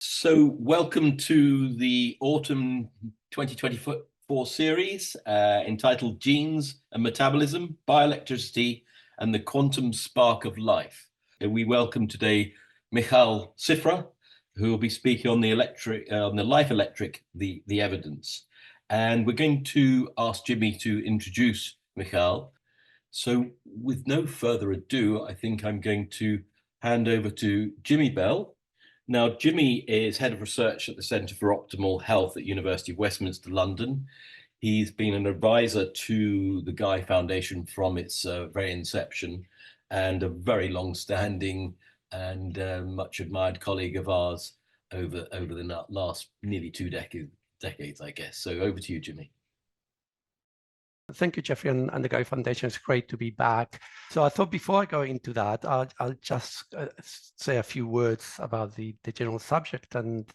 So welcome to the autumn 2024 series entitled Genes and Metabolism, Bioelectricity and the Quantum Spark of Life. We welcome today Michal Cifra, who will be speaking on the life electric, the evidence. And we're going to ask Jimmy to introduce Michal. So with no further ado, I think I'm going to hand over to Jimmy Bell. Now, Jimmy is head of research at the Centre for Optimal Health at University of Westminster, London. He's been an advisor to the Guy Foundation from its very inception, and a very long-standing and much admired colleague of ours over the last nearly two decades, I guess. So over to you, Jimmy. Thank you, Geoffrey, and the Guy Foundation. It's great to be back. So I thought before I go into that, I'll just say a few words about the general subject and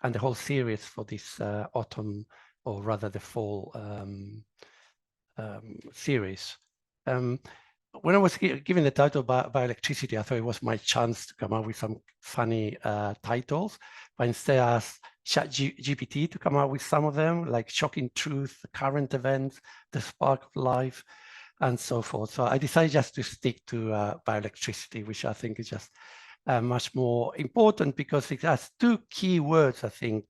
the whole series for this autumn, or rather the fall series. When I was given the title Bioelectricity, I thought it was my chance to come up with some funny titles, but instead I asked ChatGPT to come out with some of them, like Shocking Truth, Current Events, The Spark of Life, and so forth. So I decided just to stick to bioelectricity, which I think is just much more important because it has two key words, I think,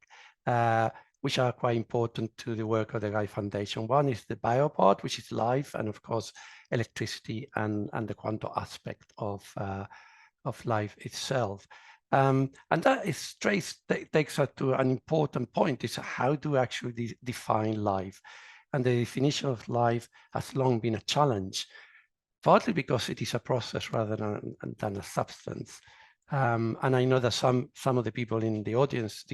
which are quite important to the work of the Guy Foundation. One is the bio part, which is life, and of course, electricity and the quantum aspect of life itself. And that is takes us to an important point, is how to actually define life. And the definition of life has long been a challenge, partly because it is a process rather than a substance. And I know that some of the people in the audience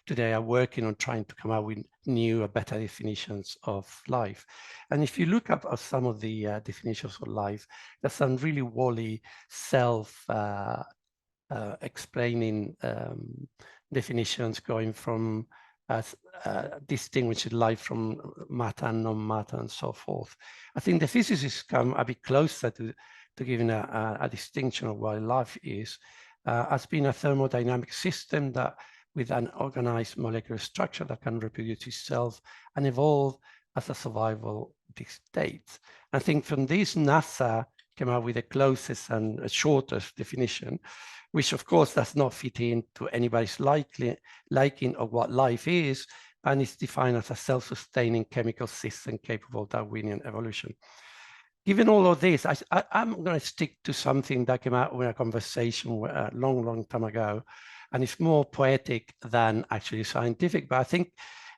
today are working on trying to come up with newer, better definitions of life. And if you look up at some of the definitions of life, there's some really woolly explaining definitions going from distinguishing life from matter and non-matter and so forth. I think the physicists come a bit closer to giving a distinction of what life is, as being a thermodynamic system that with an organized molecular structure that can reproduce itself and evolve as a survival dictates. I think from this, NASA came out with the closest and shortest definition, which of course does not fit into anybody's liking of what life is, and is defined as a self-sustaining chemical system capable of Darwinian evolution. Given all of this, I'm going to stick to something that came out in a conversation a long time ago, and it's more poetic than actually scientific, but I think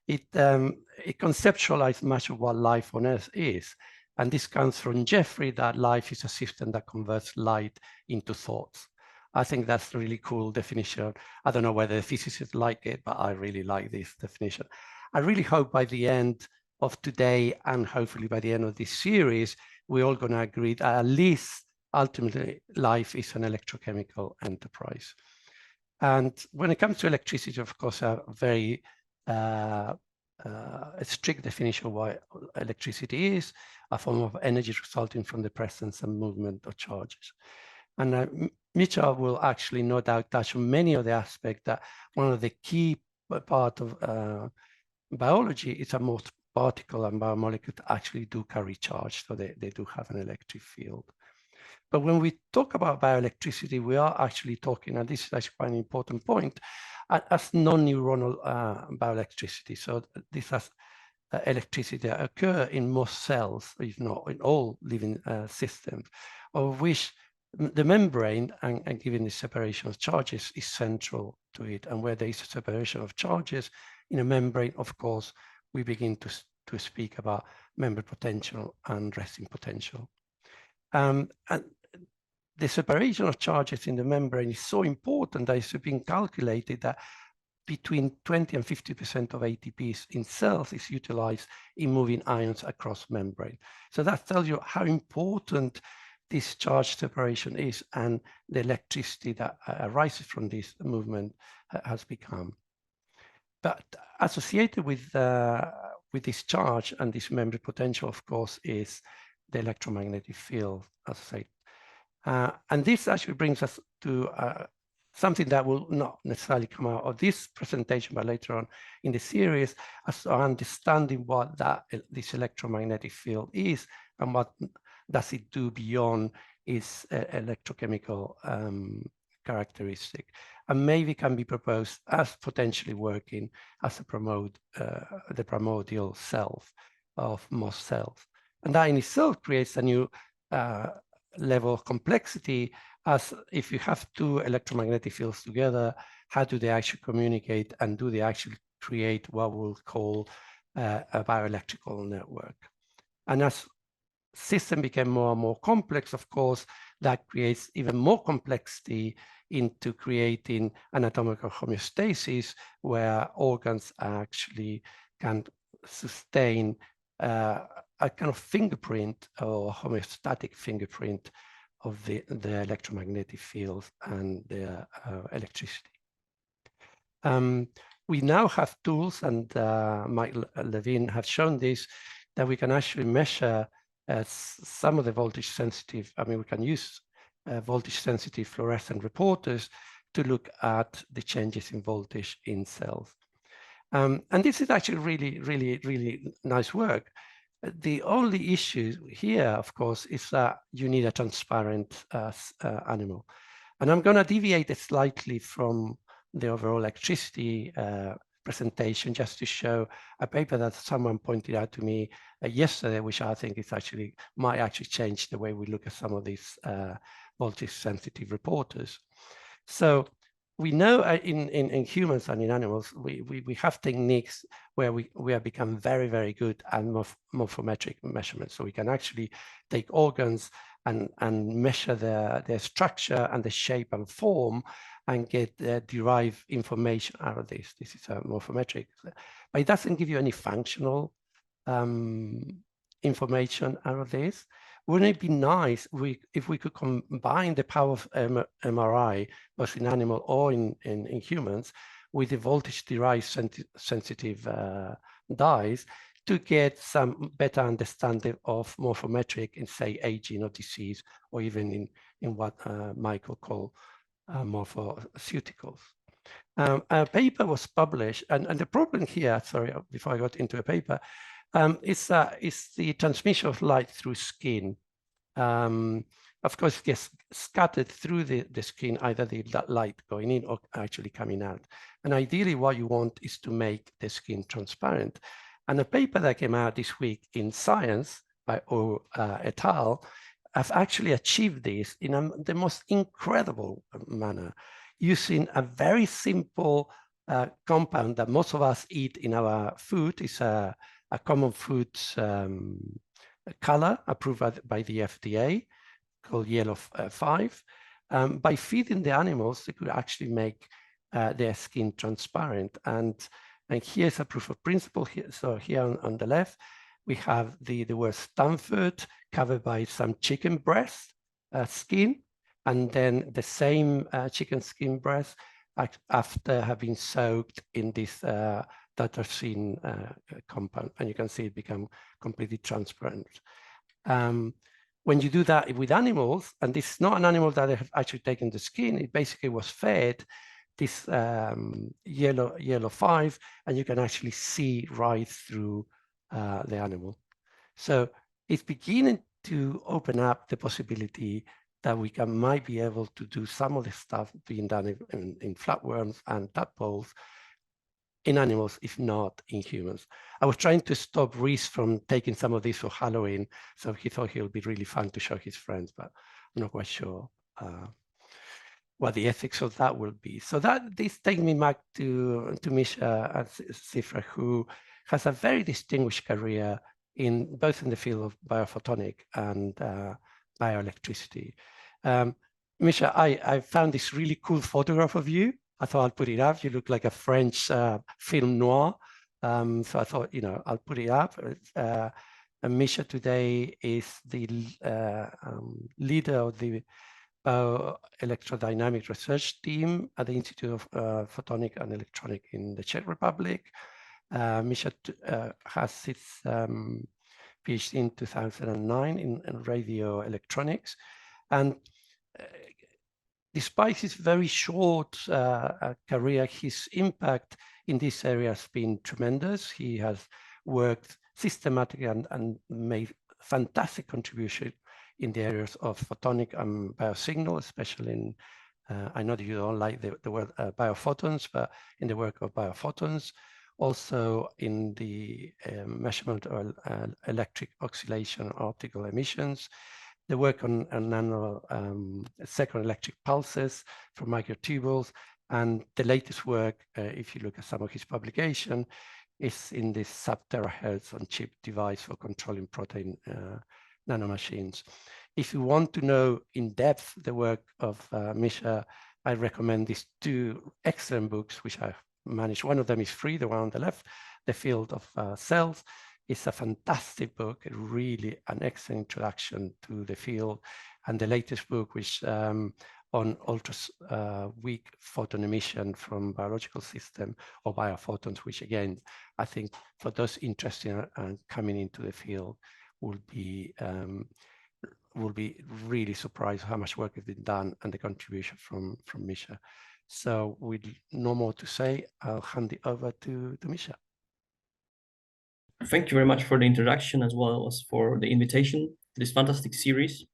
it conceptualized much of what life on Earth is. And this comes from Geoffrey, that life is a system that converts light into thoughts. I think that's a really cool definition. I don't know whether the physicists like it, but I really like this definition. I really hope by the end of today, and hopefully by the end of this series, we're all going to agree that at least ultimately life is an electrochemical enterprise. And when it comes to electricity, of course, a very a strict definition of what electricity is, a form of energy resulting from the presence and movement of charges. And Michal will actually no doubt touch on many of the aspects that one of the key part of biology is a most particle and biomolecules actually do carry charge, so they do have an electric field. But when we talk about bioelectricity, we are actually talking, and this is actually quite an important point, as non-neuronal bioelectricity. So this has electricity that occur in most cells, if not in all living systems, of which the membrane, and given the separation of charges, is central to it. And where there is a separation of charges in a membrane, of course, we begin to speak about membrane potential and resting potential. And the separation of charges in the membrane is so important that it's been calculated that between 20 and 50% of ATPs in cells is utilized in moving ions across membrane. So that tells you how important this charge separation is, and the electricity that arises from this movement has become. But associated with this charge and this membrane potential, of course, is the electromagnetic field, as I said. And this actually brings us to something that will not necessarily come out of this presentation, but later on in the series, as to understanding what this electromagnetic field is and what does it do beyond its electrochemical characteristic, and maybe can be proposed as potentially working as the primordial self of most cells. And that in itself creates a new level of complexity, as if you have two electromagnetic fields together, how do they actually communicate, and do they actually create what we'll call a bioelectrical network? And as system became more and more complex, of course, that creates even more complexity into creating anatomical homeostasis, where organs actually can sustain a kind of fingerprint or homeostatic fingerprint of the electromagnetic fields and the electricity. We now have tools, and Mike Levine has shown this, that we can actually measure some of the voltage sensitive, we can use voltage sensitive fluorescent reporters to look at the changes in voltage in cells. And this is actually really nice work. The only issue here, of course, is that you need a transparent animal. And I'm going to deviate slightly from the overall electricity presentation, just to show a paper that someone pointed out to me yesterday, which I think is might actually change the way we look at some of these voltage sensitive reporters. So we know in humans and in animals, we have techniques where we have become very good at morphometric measurements. So we can actually take organs and measure their structure and the shape and form, and get derived information out of this. This is a morphometric, but it doesn't give you any functional information out of this. Wouldn't it be nice if we could combine the power of MRI, both in animal or in humans, with the voltage-derived sensitive dyes, to get some better understanding of morphometric in, say, aging or disease, or even in what Michael called morphoceuticals. A paper was published, and the problem here, sorry, before I got into a paper, is the transmission of light through skin. Of course, it gets scattered through the skin, either the light going in or actually coming out. And ideally, what you want is to make the skin transparent. And a paper that came out this week in Science by O et al. Have actually achieved this in the most incredible manner, using a very simple compound that most of us eat in our food. Is a common food color approved by the FDA, called yellow 5. By feeding the animals, they could actually make their skin transparent. And here's a proof of principle. So here on the left, we have the word Stanford covered by some chicken breast skin, and then the same chicken skin breast after having soaked in this tartrazine compound, and you can see it become completely transparent. When you do that with animals, and this is not an animal that have actually taken the skin, it basically was fed this yellow 5, and you can actually see right through the animal. So it's beginning to open up the possibility that we might be able to do some of the stuff being done in flatworms and tadpoles in animals, if not in humans. I was trying to stop Reese from taking some of these for Halloween, so he thought it would be really fun to show his friends, but I'm not quite sure what the ethics of that will be. So this takes me back to Michal Cifra, who has a very distinguished career both in the field of biophotonic and bioelectricity. Michal, I found this really cool photograph of you. I thought I'll put it up. You look like a French film noir. So I thought, I'll put it up. Michal today is the leader of the bioelectrodynamic research team at the Institute of Photonic and Electronic in the Czech Republic. Michal has his PhD in 2009 in radio electronics. And Despite his very short career, his impact in this area has been tremendous. He has worked systematically and made fantastic contribution in the areas of photonic and biosignal, especially in, I know that you don't like the word biophotons, but in the work of biophotons, also in the measurement of electric oscillation optical emissions, the work on nano second electric pulses from microtubules, and the latest work, if you look at some of his publication, is in this sub-terahertz on chip device for controlling protein nanomachines. If you want to know in depth the work of Misha, I recommend these two excellent books, which I've managed. One of them is free, the one on the left, The Field of Cells. It's a fantastic book, really an excellent introduction to the field. And the latest book, which on ultra weak photon emission from biological system or biophotons, which again, I think for those interested in coming into the field will be really surprised how much work has been done and the contribution from Misha. So with no more to say, I'll hand it over to Misha. Thank you very much for the introduction as well as for the invitation to this fantastic series.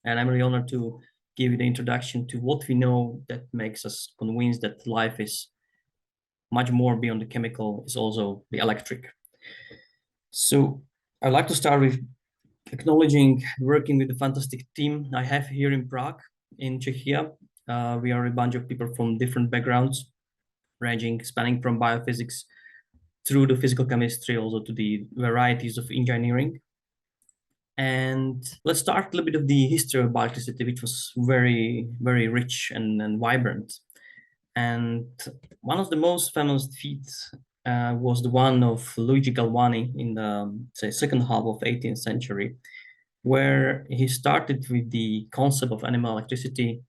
And I'm really honored to give you the introduction to what we know that makes us convinced that life is much more beyond the chemical, is also the electric. So I'd like to start with acknowledging working with the fantastic team I have here in Prague, in Czechia. We are a bunch of people from different backgrounds, spanning from biophysics through the physical chemistry, also to the varieties of engineering. And let's start a little bit of the history of bioelectricity, which was very, very rich and vibrant. And one of the most famous feats was the one of Luigi Galvani in the, say, second half of 18th century, where he started with the concept of animal electricity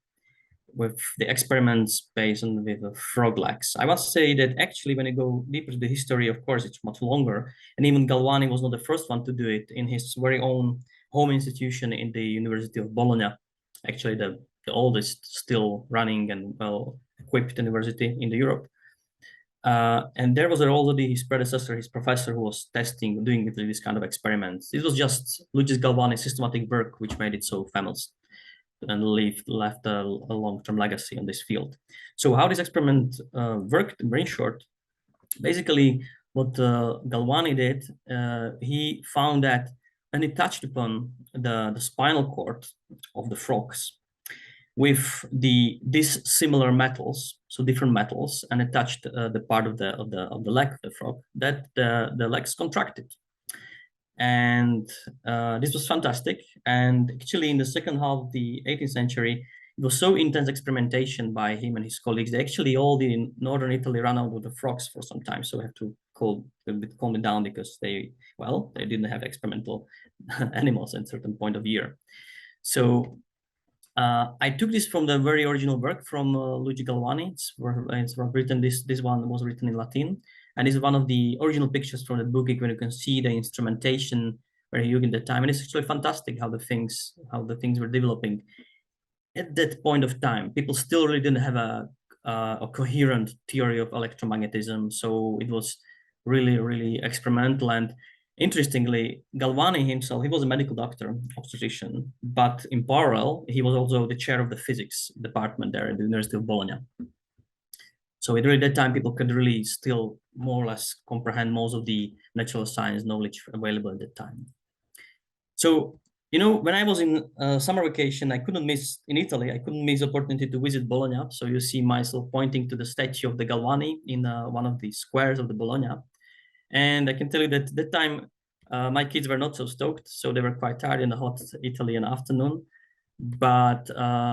with the experiments based on with frog legs. I must say that actually when you go deeper to the history, of course, it's much longer. And even Galvani was not the first one to do it in his very own home institution in the University of Bologna, actually the oldest still running and well-equipped university in Europe. And there was already his predecessor, his professor, who was doing this kind of experiments. It was just Luigi Galvani's systematic work which made it so famous and left a long-term legacy on this field. So how this experiment worked, very short, basically what Galvani did, he found that when he touched upon the spinal cord of the frogs with these similar metals, so different metals, and it touched the part of the leg of the frog, that the legs contracted. And this was fantastic. And actually in the second half of the 18th century, it was so intense experimentation by him and his colleagues that actually all the northern Italy ran out of the frogs for some time. So we have to calm it down because they didn't have experimental animals at a certain point of year. So I took this from the very original work from Luigi Galvani. It's written, this one was written in Latin. And this is one of the original pictures from the book when you can see the instrumentation very young in the time. And it's actually fantastic how the things were developing. At that point of time, people still really didn't have a coherent theory of electromagnetism. So it was really, really experimental. And interestingly, Galvani himself, he was a medical doctor, obstetrician, but in parallel, he was also the chair of the physics department there at the University of Bologna. So at that time, people could really still more or less comprehend most of the natural science knowledge available at that time. So, you know, when I was in summer vacation, I couldn't miss the opportunity to visit Bologna. So you see myself pointing to the statue of the Galvani in one of the squares of the Bologna. And I can tell you that at that time, my kids were not so stoked. So they were quite tired in the hot Italian afternoon. But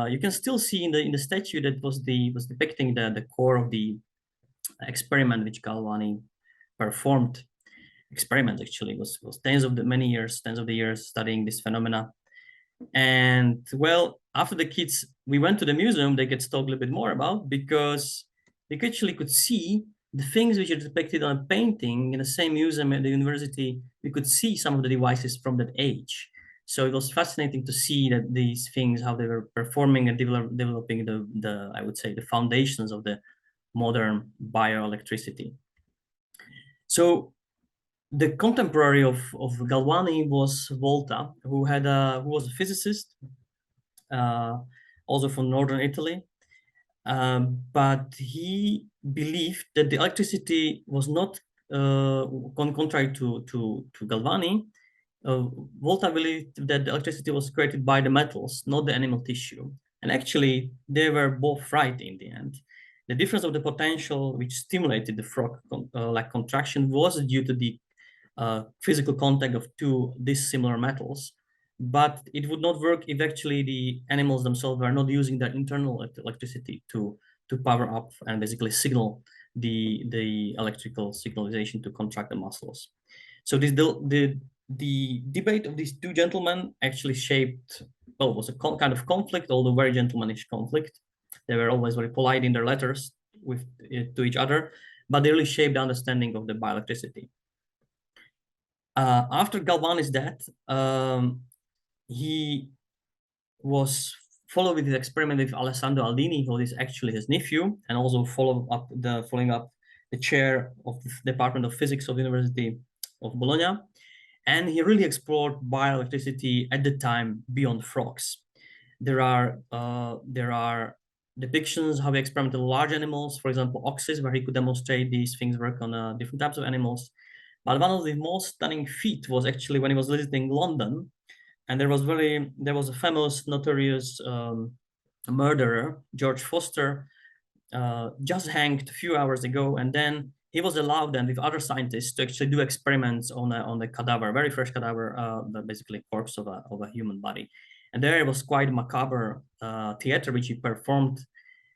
you can still see in the statue that was depicting the core of the experiment which Galvani performed. Experiment actually was tens of the years studying this phenomena. And well, after the kids, we went to the museum, they could talk a little bit more about, because they actually could see the things which are depicted on a painting in the same museum at the university. We could see some of the devices from that age. So it was fascinating to see that these things, how they were performing and developing the I would say the foundations of the modern bioelectricity. So the contemporary of Galvani was Volta, who was a physicist, also from northern Italy. But he believed that the electricity was not contrary to Galvani. Volta believed that the electricity was created by the metals, not the animal tissue. And actually, they were both right in the end. The difference of the potential which stimulated the frog like contraction was due to the physical contact of two dissimilar metals, but it would not work if actually the animals themselves were not using their internal electricity to power up and basically signal the electrical signalization to contract the muscles. So this the debate of these two gentlemen actually shaped, well, it was a kind of conflict, although very gentlemanish conflict. They were always very polite in their letters to each other, but they really shaped the understanding of the bioelectricity. After Galvani's death, he was followed with his experiment with Alessandro Aldini, who is actually his nephew, and also following up the chair of the Department of Physics of the University of Bologna. And he really explored bioelectricity at the time beyond frogs. There are depictions how he experimented with large animals, for example, oxes, where he could demonstrate these things work on different types of animals. But one of the most stunning feats was actually when he was visiting London, and there was a famous, notorious murderer, George Foster, just hanged a few hours ago, and then he was allowed then with other scientists to actually do experiments on the cadaver, very fresh cadaver, basically corpse of a human body. And there it was quite macabre theater which he performed,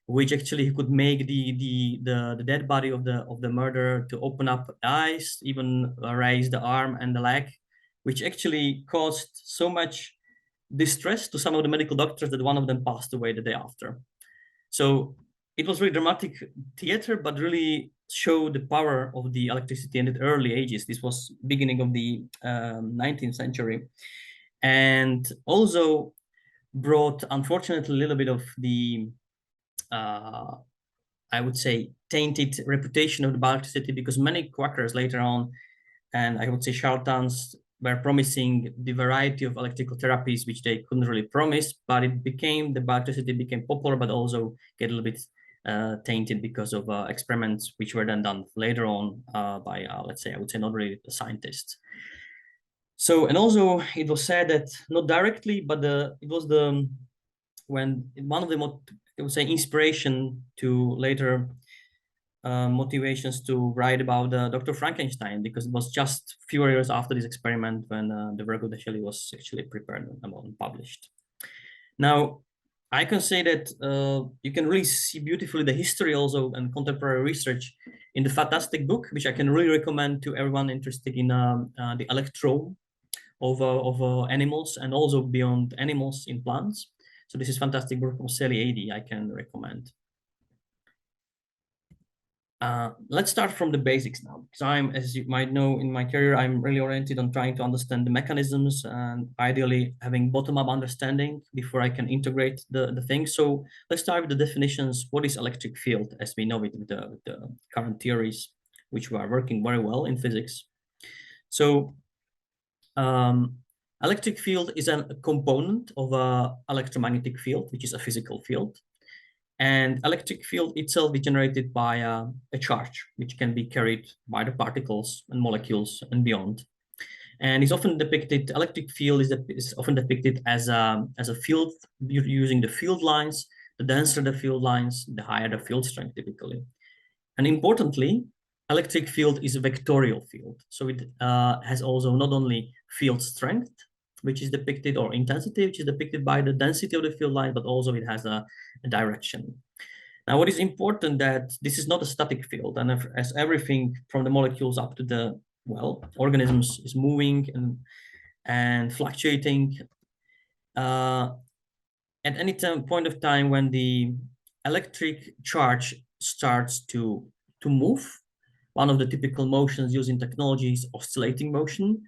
which actually he could make the dead body of the murderer to open up eyes, even raise the arm and the leg, which actually caused so much distress to some of the medical doctors that one of them passed away the day after. So it was really dramatic theater, but really showed the power of the electricity in the early ages. This was beginning of the 19th century, and also brought, unfortunately, a little bit of the I would say tainted reputation of the bioelectricity, because many quackers later on, and I would say charlatans, were promising the variety of electrical therapies which they couldn't really promise, but the bioelectricity became popular, but also get a little bit tainted because of experiments which were then done later on by, let's say, I would say not really scientists. So, and also it was said that not directly, but it was when one of the, I would say, inspiration to later motivations to write about Dr. Frankenstein, because it was just a few years after this experiment when the work of the Shelley was actually prepared and published. Now, I can say that you can really see beautifully the history also and contemporary research in the fantastic book, which I can really recommend to everyone interested in the electro of animals and also beyond animals in plants. So this is fantastic work from Sally Adey, I can recommend. Let's start from the basics now, because as you might know, in my career, I'm really oriented on trying to understand the mechanisms and ideally having bottom-up understanding before I can integrate the things. So let's start with the definitions. What is electric field as we know it with the current theories, which are working very well in physics? So electric field is a component of an electromagnetic field, which is a physical field. And electric field itself is generated by a charge, which can be carried by the particles and molecules and beyond. And it's often depicted, electric field is often depicted as a field using the field lines. The denser the field lines, the higher the field strength typically. And importantly, electric field is a vectorial field. So it has also not only field strength, which is depicted, or intensity, which is depicted by the density of the field line, but also it has a direction. Now, what is important that this is not a static field, and as everything from the molecules up to the, well, organisms is moving and fluctuating, at any point of time when the electric charge starts to move, one of the typical motions used in technology is oscillating motion.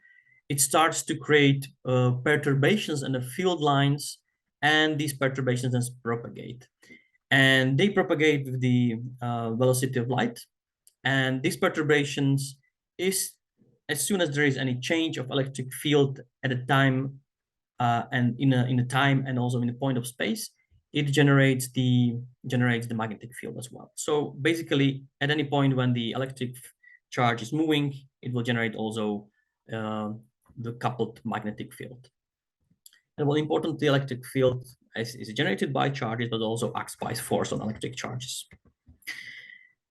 it starts to create perturbations in the field lines, and these perturbations then propagate. And they propagate with the velocity of light. And these perturbations is, as soon as there is any change of electric field at a time, and in a time and also in a point of space, it generates the magnetic field as well. So basically, at any point when the electric charge is moving, it will generate also the coupled magnetic field. And what important, the electric field is generated by charges, but also acts by force on electric charges.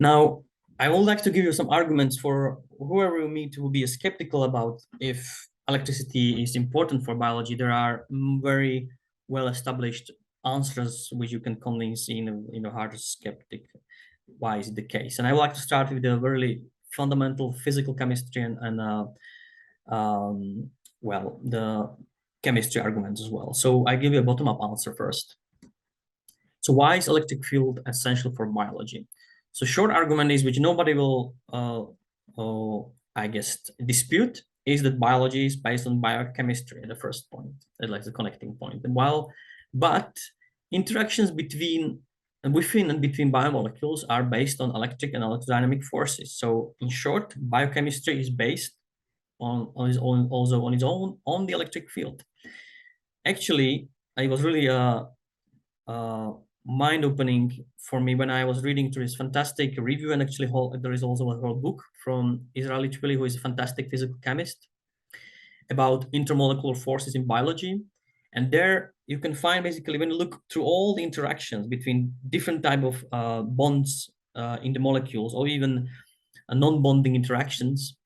Now, I would like to give you some arguments for whoever you meet who will be skeptical about if electricity is important for biology. There are very well-established answers which you can convince in a hard skeptic why is it the case. And I would like to start with a very fundamental physical chemistry and well, the chemistry arguments as well. So I give you a bottom-up answer first. So why is electric field essential for biology? So short argument is, which nobody will, I guess, dispute, is that biology is based on biochemistry at the first point, like the connecting point. But interactions within and between biomolecules are based on electric and electrodynamic forces. So in short, biochemistry is based on the electric field. Actually, it was really mind-opening for me when I was reading through this fantastic review, and actually there is also a whole book from Israeli Chvili, who is a fantastic physical chemist, about intermolecular forces in biology. And there you can find, basically, when you look through all the interactions between different type of bonds in the molecules, or even non-bonding interactions,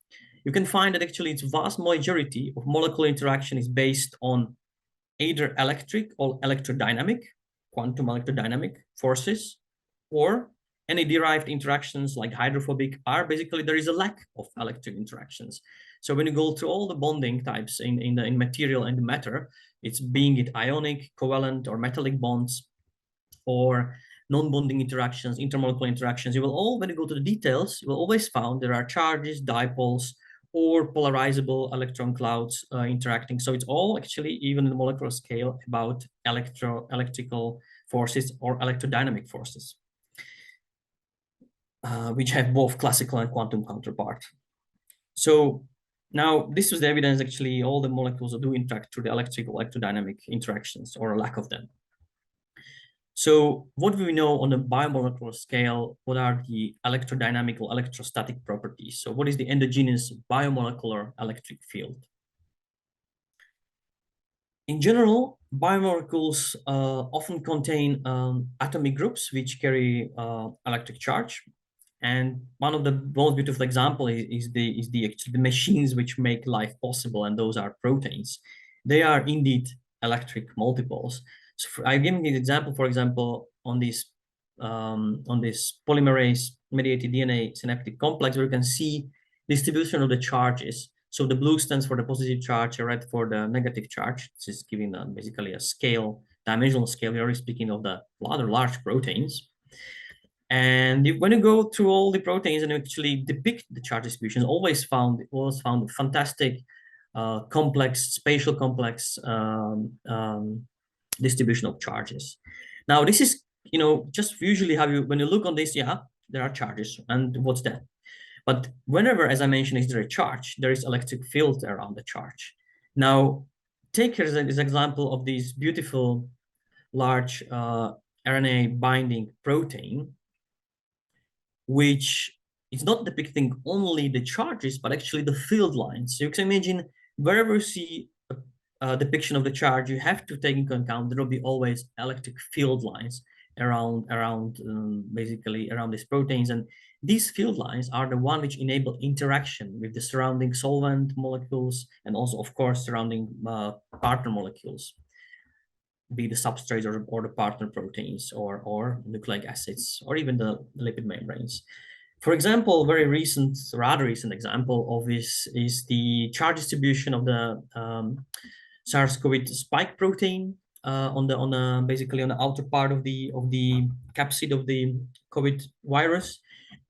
you can find that actually its vast majority of molecular interaction is based on either electric or electrodynamic, quantum electrodynamic forces, or any derived interactions like hydrophobic are basically, there is a lack of electric interactions. So when you go through all the bonding types in material and matter, it's being it ionic, covalent, or metallic bonds, or non-bonding interactions, intermolecular interactions, you will all, when you go to the details, you will always find there are charges, dipoles, or polarizable electron clouds interacting. So it's all actually, even in the molecular scale, about electrical forces or electrodynamic forces, which have both classical and quantum counterpart. So now this was the evidence, actually, all the molecules do interact through the electrical electrodynamic interactions, or a lack of them. So what do we know on the biomolecular scale? What are the electrodynamic or electrostatic properties? So what is the endogenous biomolecular electric field? In general, biomolecules often contain atomic groups which carry electric charge. And one of the most beautiful examples is the machines which make life possible, and those are proteins. They are indeed electric multiples. So I'm giving an example, for example, on this polymerase mediated DNA synaptic complex, where you can see distribution of the charges. So the blue stands for the positive charge, the red for the negative charge. This is giving basically a scale, dimensional scale. We're already speaking of the rather large proteins. And when you go through all the proteins and actually depict the charge distributions, always found fantastic complex, spatial complex distribution of charges. Now, this is, just usually how you, when you look on this, yeah, there are charges, and what's that? But whenever, as I mentioned, is there a charge, there is electric field around the charge. Now, take here as an example of this beautiful large RNA binding protein, which is not depicting only the charges, but actually the field lines. So you can imagine wherever you see a depiction of the charge, you have to take into account there will be always electric field lines around basically around these proteins. And these field lines are the one which enable interaction with the surrounding solvent molecules, and also, of course, surrounding partner molecules, be the substrates or the partner proteins or nucleic acids, or even the lipid membranes. For example, rather recent example of this is the charge distribution of the SARS-CoV spike protein, basically on the outer part of the capsid of the COVID virus.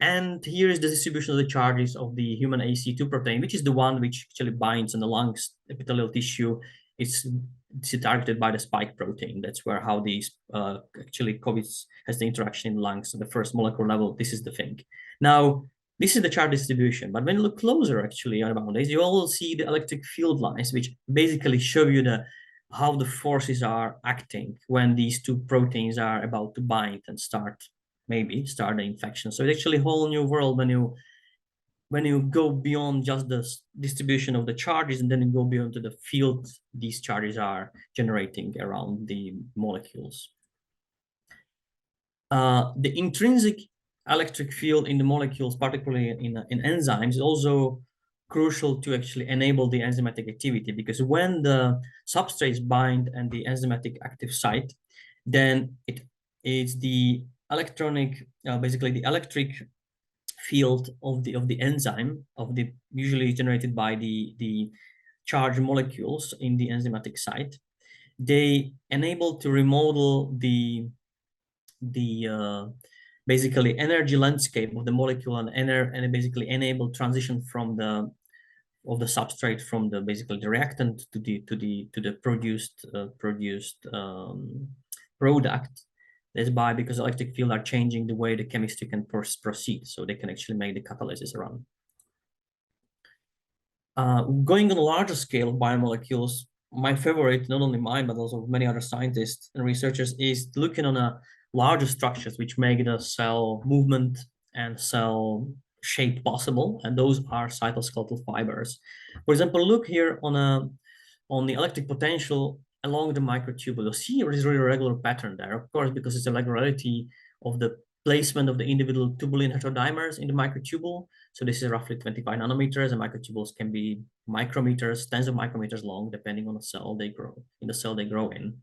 And here is the distribution of the charges of the human ACE2 protein, which is the one which actually binds on the lungs epithelial tissue. It's targeted by the spike protein. That's where how these actually COVID has the interaction in the lungs. So the first molecular level, this is the thing. Now, this is the charge distribution, but when you look closer actually around this, you all see the electric field lines, which basically show you how the forces are acting when these two proteins are about to bind and start the infection. So it's actually a whole new world when you go beyond just the distribution of the charges, and then you go beyond to the field these charges are generating around the molecules. The intrinsic electric field in the molecules, particularly in enzymes, is also crucial to actually enable the enzymatic activity, because when the substrates bind and the enzymatic active site, then it is the electronic, basically the electric field of the enzyme, usually generated by the charged molecules in the enzymatic site. They enable to remodel the basically energy landscape of the molecule and basically enable transition from the substrate from the basically the reactant to the produced product. That's because electric field are changing the way the chemistry can proceed, so they can actually make the catalysis around. Going on a larger scale of biomolecules, my favorite, not only mine, but also many other scientists and researchers, is looking on a larger structures which make the cell movement and cell shape possible, and those are cytoskeletal fibers. For example, look here on the electric potential along the microtubule. You see there is a really regular pattern there, of course, because it's a regularity of the placement of the individual tubulin heterodimers in the microtubule. So this is roughly 25 nanometers, and microtubules can be micrometers, tens of micrometers long, depending on the cell they grow in.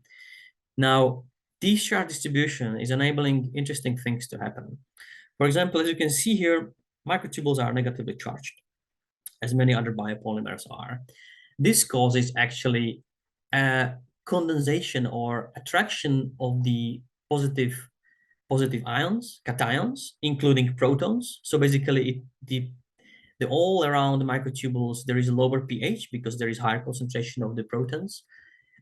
Now, this charge distribution is enabling interesting things to happen. For example, as you can see here, microtubules are negatively charged, as many other biopolymers are. This causes actually a condensation or attraction of the positive ions, cations, including protons. So basically, all around the microtubules, there is a lower pH because there is higher concentration of the protons.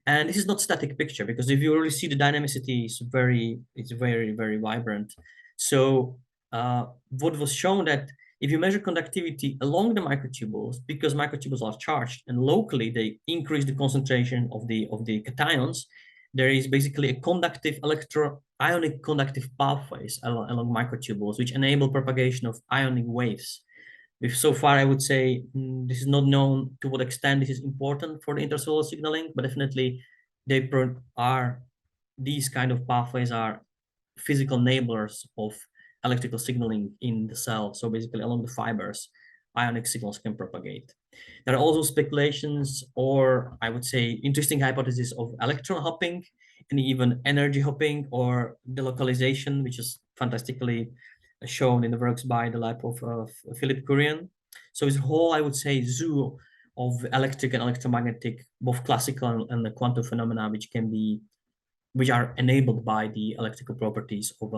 And this is not static picture, because if you really see the dynamicity, it's very, very vibrant. So what was shown that if you measure conductivity along the microtubules, because microtubules are charged and locally they increase the concentration of the cations, there is basically a conductive ionic conductive pathways along microtubules, which enable propagation of ionic waves. So far, I would say this is not known to what extent this is important for the intercellular signaling, but definitely these kind of pathways are physical enablers of electrical signaling in the cell. So basically along the fibers, ionic signals can propagate. There are also speculations, or I would say interesting hypotheses of electron hopping and even energy hopping or delocalization, which is fantastically shown in the works by the lab of Philip Curien. So it's a whole, I would say, zoo of electric and electromagnetic, both classical and the quantum phenomena, which are enabled by the electrical properties of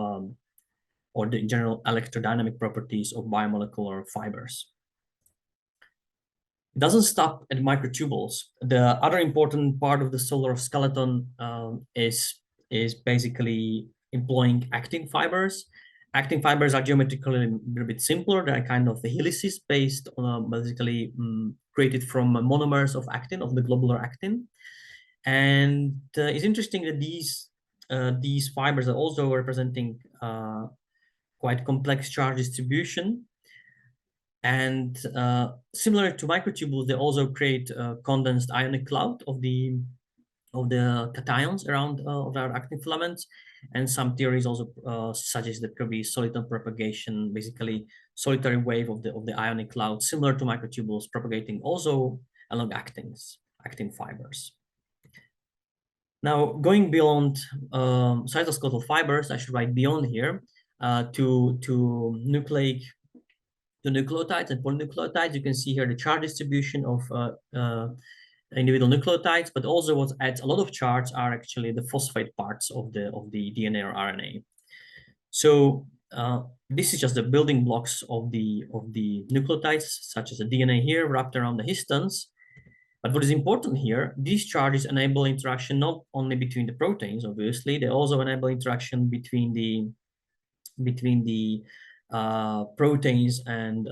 or the general electrodynamic properties of biomolecular fibers. It doesn't stop at microtubules. The other important part of the cellular skeleton is basically employing actin fibers. Actin fibers are geometrically a little bit simpler. They're kind of the helices based on basically created from monomers of actin, of the globular actin. And it's interesting that these fibers are also representing quite complex charge distribution. And similar to microtubules, they also create a condensed ionic cloud of the cations around of our actin filaments. And some theories also suggest that could be solitary propagation, basically solitary wave of the ionic cloud, similar to microtubules, propagating also along actin fibers. Now, going beyond cytoskeletal fibers, I should write beyond here to nucleotides and polynucleotides. You can see here the charge distribution of individual nucleotides, but also what adds a lot of charge are actually the phosphate parts of the DNA or RNA. So this is just the building blocks of the nucleotides, such as the DNA here wrapped around the histones. But what is important here, these charges enable interaction not only between the proteins, obviously, they also enable interaction between the proteins and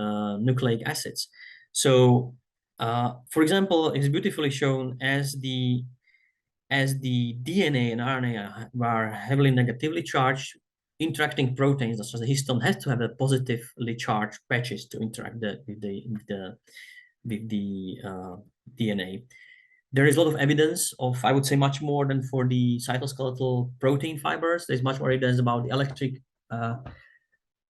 nucleic acids. So, for example, it's beautifully shown as the DNA and RNA are heavily negatively charged, interacting proteins such as the histone has to have a positively charged patches to interact with the DNA. There is a lot of evidence of, I would say, much more than for the cytoskeletal protein fibers. There's much more evidence about the electric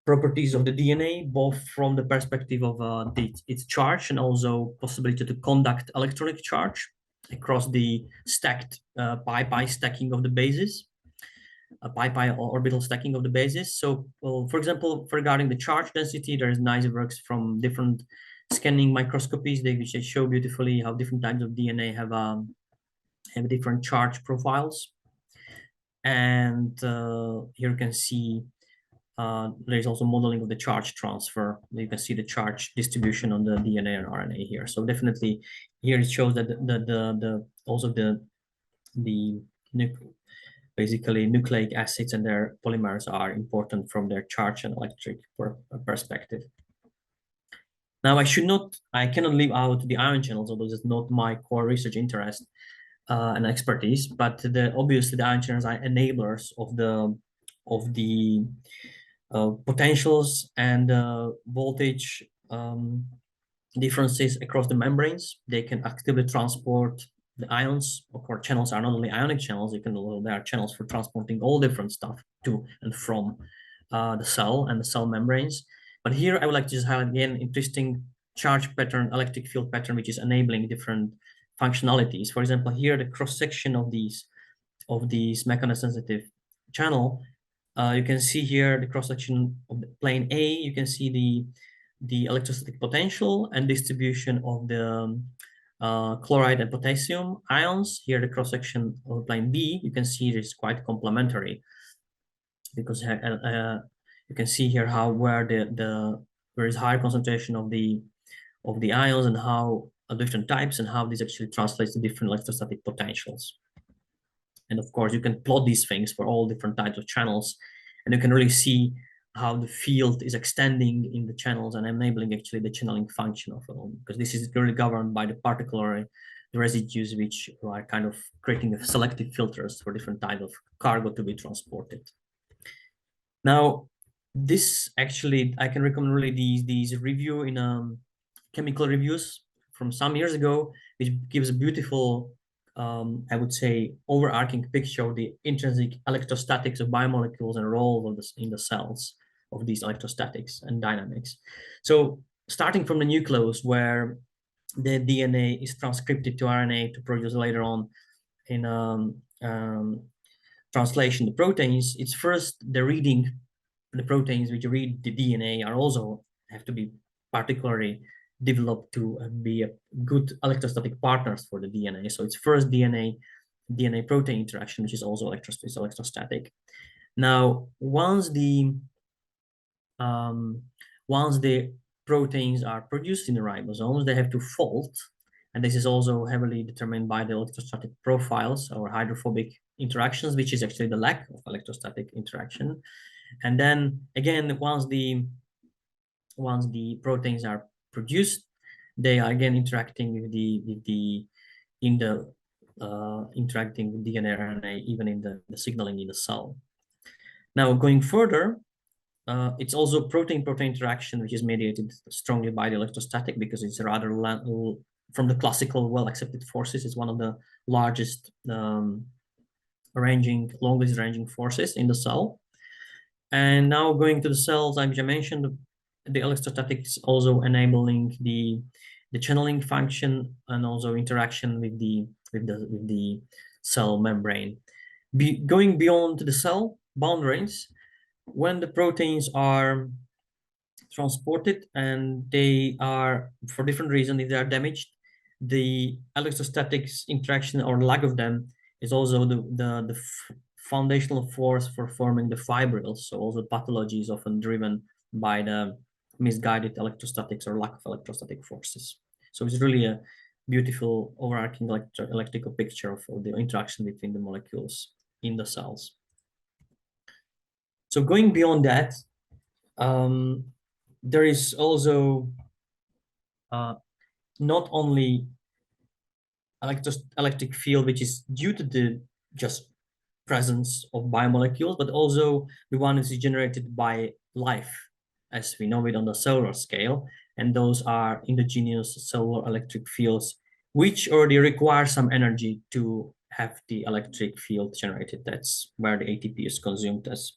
properties of the DNA, both from the perspective of its charge and also possibility to conduct electronic charge across the stacked pi stacking of the bases, pi orbital stacking of the bases. So, for example, regarding the charge density, there is nice works from different scanning microscopies which show beautifully how different types of DNA have different charge profiles. And here you can see there is also modeling of the charge transfer. You can see the charge distribution on the DNA and RNA here. So definitely here it shows that basically nucleic acids and their polymers are important from their charge and electric perspective. Now I cannot leave out the ion channels, although this is not my core research interest and expertise, but obviously the ion channels are enablers of the potentials and voltage differences across the membranes. They can actively transport the ions. Of course, channels are not only ionic channels, there are channels for transporting all different stuff to and from the cell and the cell membranes. But here I would like to just highlight again interesting charge pattern, electric field pattern, which is enabling different functionalities. For example, here the cross-section of these mechanosensitive channel, you can see here the cross-section of the plane A. You can see the electrostatic potential and distribution of the chloride and potassium ions. Here the cross-section of plane B, you can see it is quite complementary, because you can see here where there is higher concentration of the ions and how different types and how this actually translates to different electrostatic potentials. And of course, you can plot these things for all different types of channels, and you can really see how the field is extending in the channels and enabling actually the channeling function of it all, because this is really governed by the particular residues, which are kind of creating selective filters for different types of cargo to be transported. Now, this actually, I can recommend really these review in chemical reviews from some years ago, which gives a beautiful, I would say, overarching picture of the intrinsic electrostatics of biomolecules and role of in the cells of these electrostatics and dynamics. So starting from the nucleus, where the DNA is transcripted to RNA to produce later on in translation the proteins, it's first the proteins which read the DNA are also have to be particularly developed to be a good electrostatic partners for the DNA. So it's first DNA protein interaction, which is also electrostatic. Now, once the proteins are produced in the ribosomes, they have to fold, and this is also heavily determined by the electrostatic profiles or hydrophobic interactions, which is actually the lack of electrostatic interaction. And then again, once the proteins are produced, they are again interacting with interacting with DNA, RNA, even in the signaling in the cell. Now, going further, it's also protein-protein interaction, which is mediated strongly by the electrostatic, because it's rather from the classical well-accepted forces. It's one of the largest longest ranging forces in the cell. And now going to the cells, which I mentioned, the electrostatics also enabling the channeling function and also interaction with the cell membrane. Going beyond the cell boundaries, when the proteins are transported and they are, for different reasons, if they are damaged, the electrostatics interaction or lack of them is also the foundational force for forming the fibrils. So also pathology is often driven by the misguided electrostatics or lack of electrostatic forces. So it's really a beautiful overarching electrical picture of the interaction between the molecules in the cells. So going beyond that, there is also not only electric field, which is due to the just presence of biomolecules, but also the one is generated by life, as we know it on the cellular scale. And those are endogenous cellular electric fields, which already require some energy to have the electric field generated. That's where the ATP is consumed, as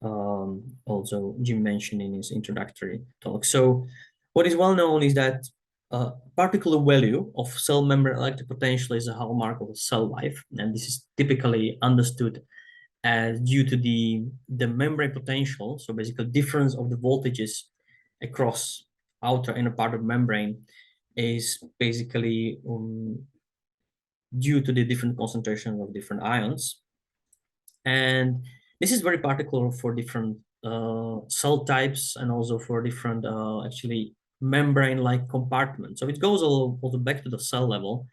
also Jim mentioned in his introductory talk. So what is well known is that particular value of cell membrane electric potential is a hallmark of cell life, and this is typically understood as due to the membrane potential. So basically difference of the voltages across outer inner part of membrane is basically due to the different concentration of different ions. And this is very particular for different cell types and also for different actually membrane-like compartments. So it goes also back to the cell level,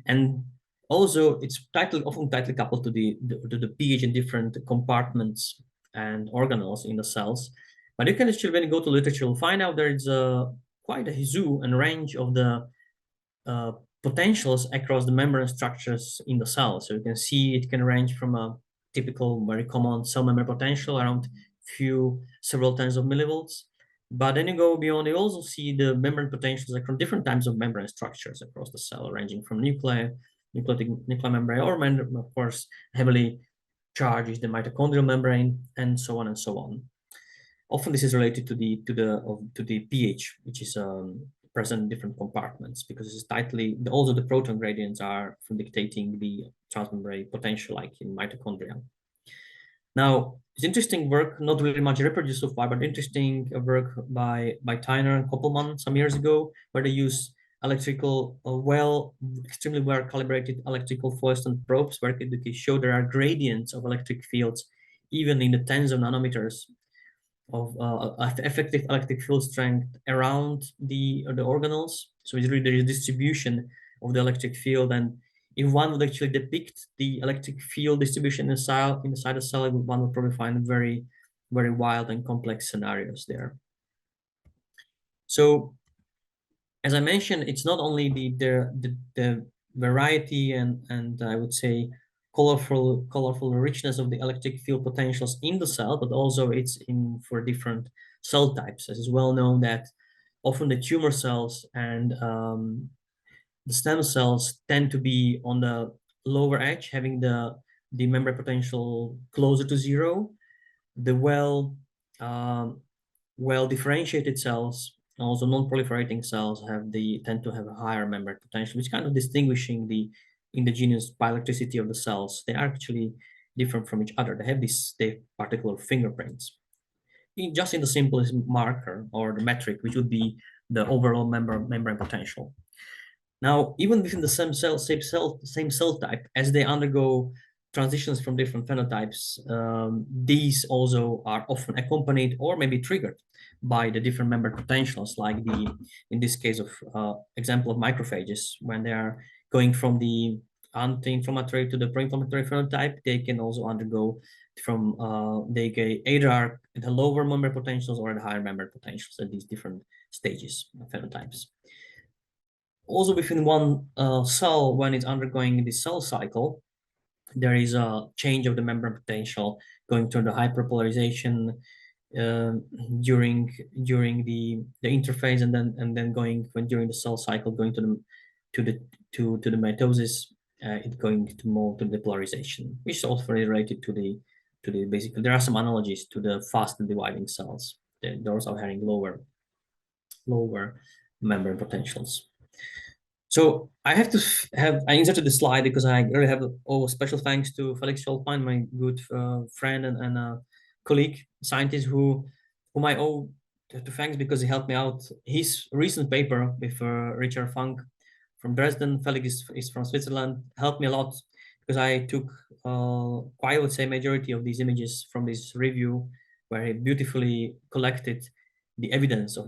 and also it's often tightly coupled to the pH in different compartments and organelles in the cells. But you can actually, when you go to literature, you'll find out there is quite a zoo and range of the potentials across the membrane structures in the cell. So you can see it can range from a typical, very common cell membrane potential around several tens of millivolts. But then you go beyond, you also see the membrane potentials across different types of membrane structures across the cell, ranging from nuclear membrane, or of course, heavily charged is the mitochondrial membrane, and so on and so on. Often this is related to the pH, which is present in different compartments, because it's tightly, also the proton gradients are from dictating the transmembrane potential, like in mitochondria. Now, it's interesting work, not really much reproduced so far, but interesting work by Tyner and Koppelman some years ago, where they use extremely well calibrated electrical fluorescent probes, where they show there are gradients of electric fields, even in the tens of nanometers of effective electric field strength around the organelles. So it's really the distribution of the electric field, and if one would actually depict the electric field distribution inside a cell, one would probably find very, very wild and complex scenarios there. So, as I mentioned, it's not only the variety and I would say colorful richness of the electric field potentials in the cell, but also it's for different cell types. As is well known that often the tumor cells and the stem cells tend to be on the lower edge, having the membrane potential closer to zero. The well differentiated cells, also non-proliferating cells, tend to have a higher membrane potential, which kind of distinguishing the endogenous bioelectricity of the cells. They are actually different from each other. They have these particular fingerprints. Just in the simplest marker or the metric, which would be the overall membrane potential. Now, even within the same cell type, as they undergo transitions from different phenotypes, these also are often accompanied or maybe triggered by the different membrane potentials, like in this case of example of macrophages, when they are going from the anti-inflammatory to the pro-inflammatory phenotype, they can also undergo from they either are at the lower membrane potentials or at the higher membrane potentials at these different stages of phenotypes. Also within one cell, when it's undergoing the cell cycle, there is a change of the membrane potential going through the hyperpolarization during the interphase, and then going during the cell cycle, going to the mitosis, it's going to move to the polarization, which is also related to the basically there are some analogies to the fast dividing cells. Those are having lower membrane potentials. So I I inserted the slide because I really have special thanks to Felix Scholpine, my good friend and colleague, scientist whom I owe to thanks because he helped me out. His recent paper with Richard Funk from Dresden. Felix is from Switzerland. Helped me a lot because I took quite, I would say, majority of these images from this review, where he beautifully collected the evidence of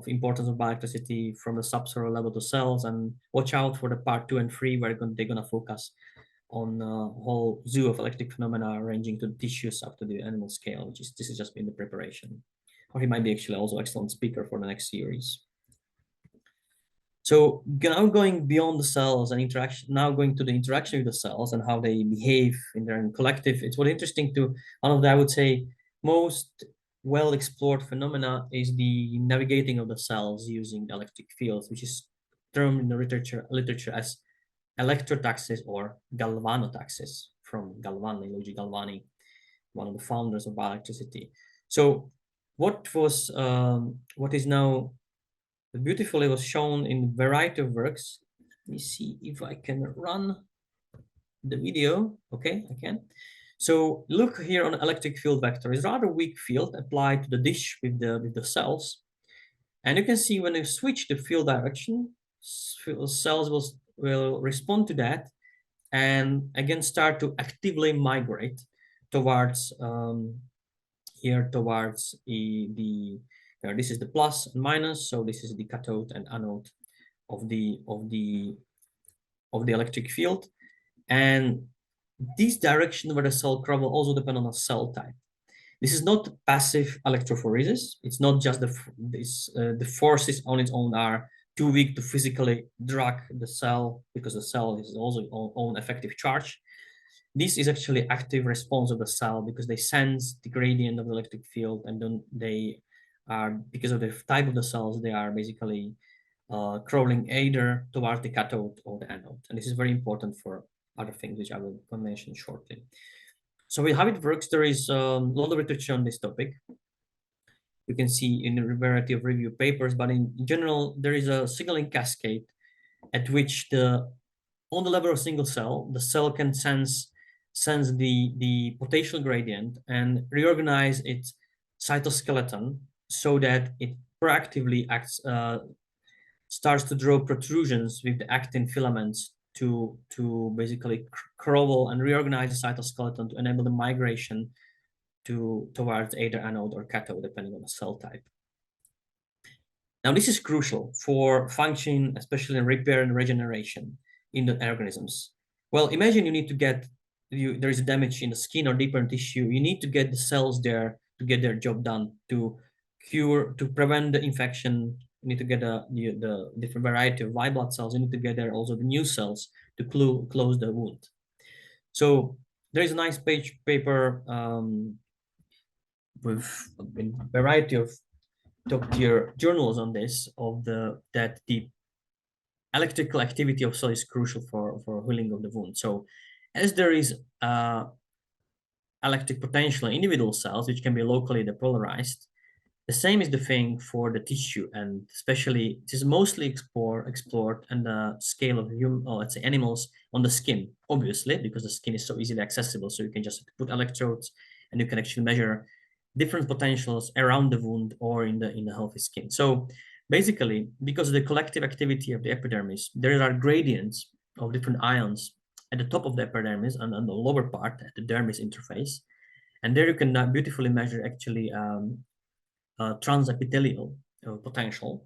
importance of bioelectricity from the subcellular level to cells. And watch out for the part 2 and 3, where they're gonna focus on a whole zoo of electric phenomena ranging to the tissues up to the animal scale, this has just been the preparation. Or he might be actually also excellent speaker for the next series. So now going beyond the cells and interaction, now going to the interaction with the cells and how they behave in their collective, it's what interesting to, one of the, I would say, most well-explored phenomena is the navigating of the cells using electric fields, which is termed in the literature as electrotaxis or galvanotaxis, from Galvani, Luigi Galvani, one of the founders of bioelectricity. So what is now beautifully was shown in a variety of works. Let me see if I can run the video. Okay, I can. So look here on electric field vector. It's rather weak field applied to the dish with the cells. And you can see when you switch the field direction, cells will respond to that and again start to actively migrate towards here towards this is the plus and minus, so this is the cathode and anode of the electric field. And this direction where the cell travel also depend on a cell type. This is not passive electrophoresis. It's not just the forces on its own are too weak to physically drag the cell, because the cell is also own effective charge. This is actually active response of the cell, because they sense the gradient of the electric field, and then they are, because of the type of the cells, they are basically crawling either towards the cathode or the anode. And this is very important for other things, which I will mention shortly. So how it works, there is a lot of literature on this topic. You can see in a variety of review papers, but in general, there is a signaling cascade at which on the level of single cell, the cell can sense the potential gradient and reorganize its cytoskeleton so that it proactively starts to draw protrusions with the actin filaments to basically crawl and reorganize the cytoskeleton to enable the migration towards either anode or cathode, depending on the cell type. Now, this is crucial for function, especially in repair and regeneration in the organisms. Well, imagine you need to get, there is damage in the skin or deeper in tissue. You need to get the cells there to get their job done, to prevent the infection. You need to get the different variety of white blood cells. You need to get there also the new cells to close the wound. So there is a nice paper with a variety of top-tier journals on this, that the electrical activity of cell is crucial for healing of the wound. So as there is electric potential in individual cells, which can be locally depolarized, the same is the thing for the tissue, and especially it is mostly explored on the scale of let's say animals on the skin, obviously, because the skin is so easily accessible. So you can just put electrodes and you can actually measure different potentials around the wound or in the healthy skin. So basically, because of the collective activity of the epidermis, there are gradients of different ions at the top of the epidermis and on the lower part at the dermis interface. And there you can beautifully measure actually transepithelial potential.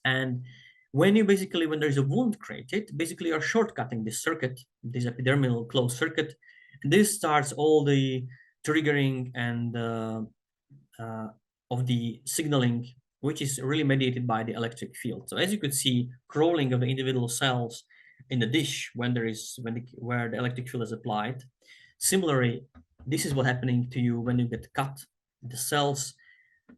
And when there's a wound created, basically you're shortcutting this circuit, this epidermal closed circuit. And this starts all the triggering and of the signaling, which is really mediated by the electric field. So as you could see, crawling of the individual cells in the dish where the electric field is applied. Similarly, this is what's happening to you when you get cut. The cells,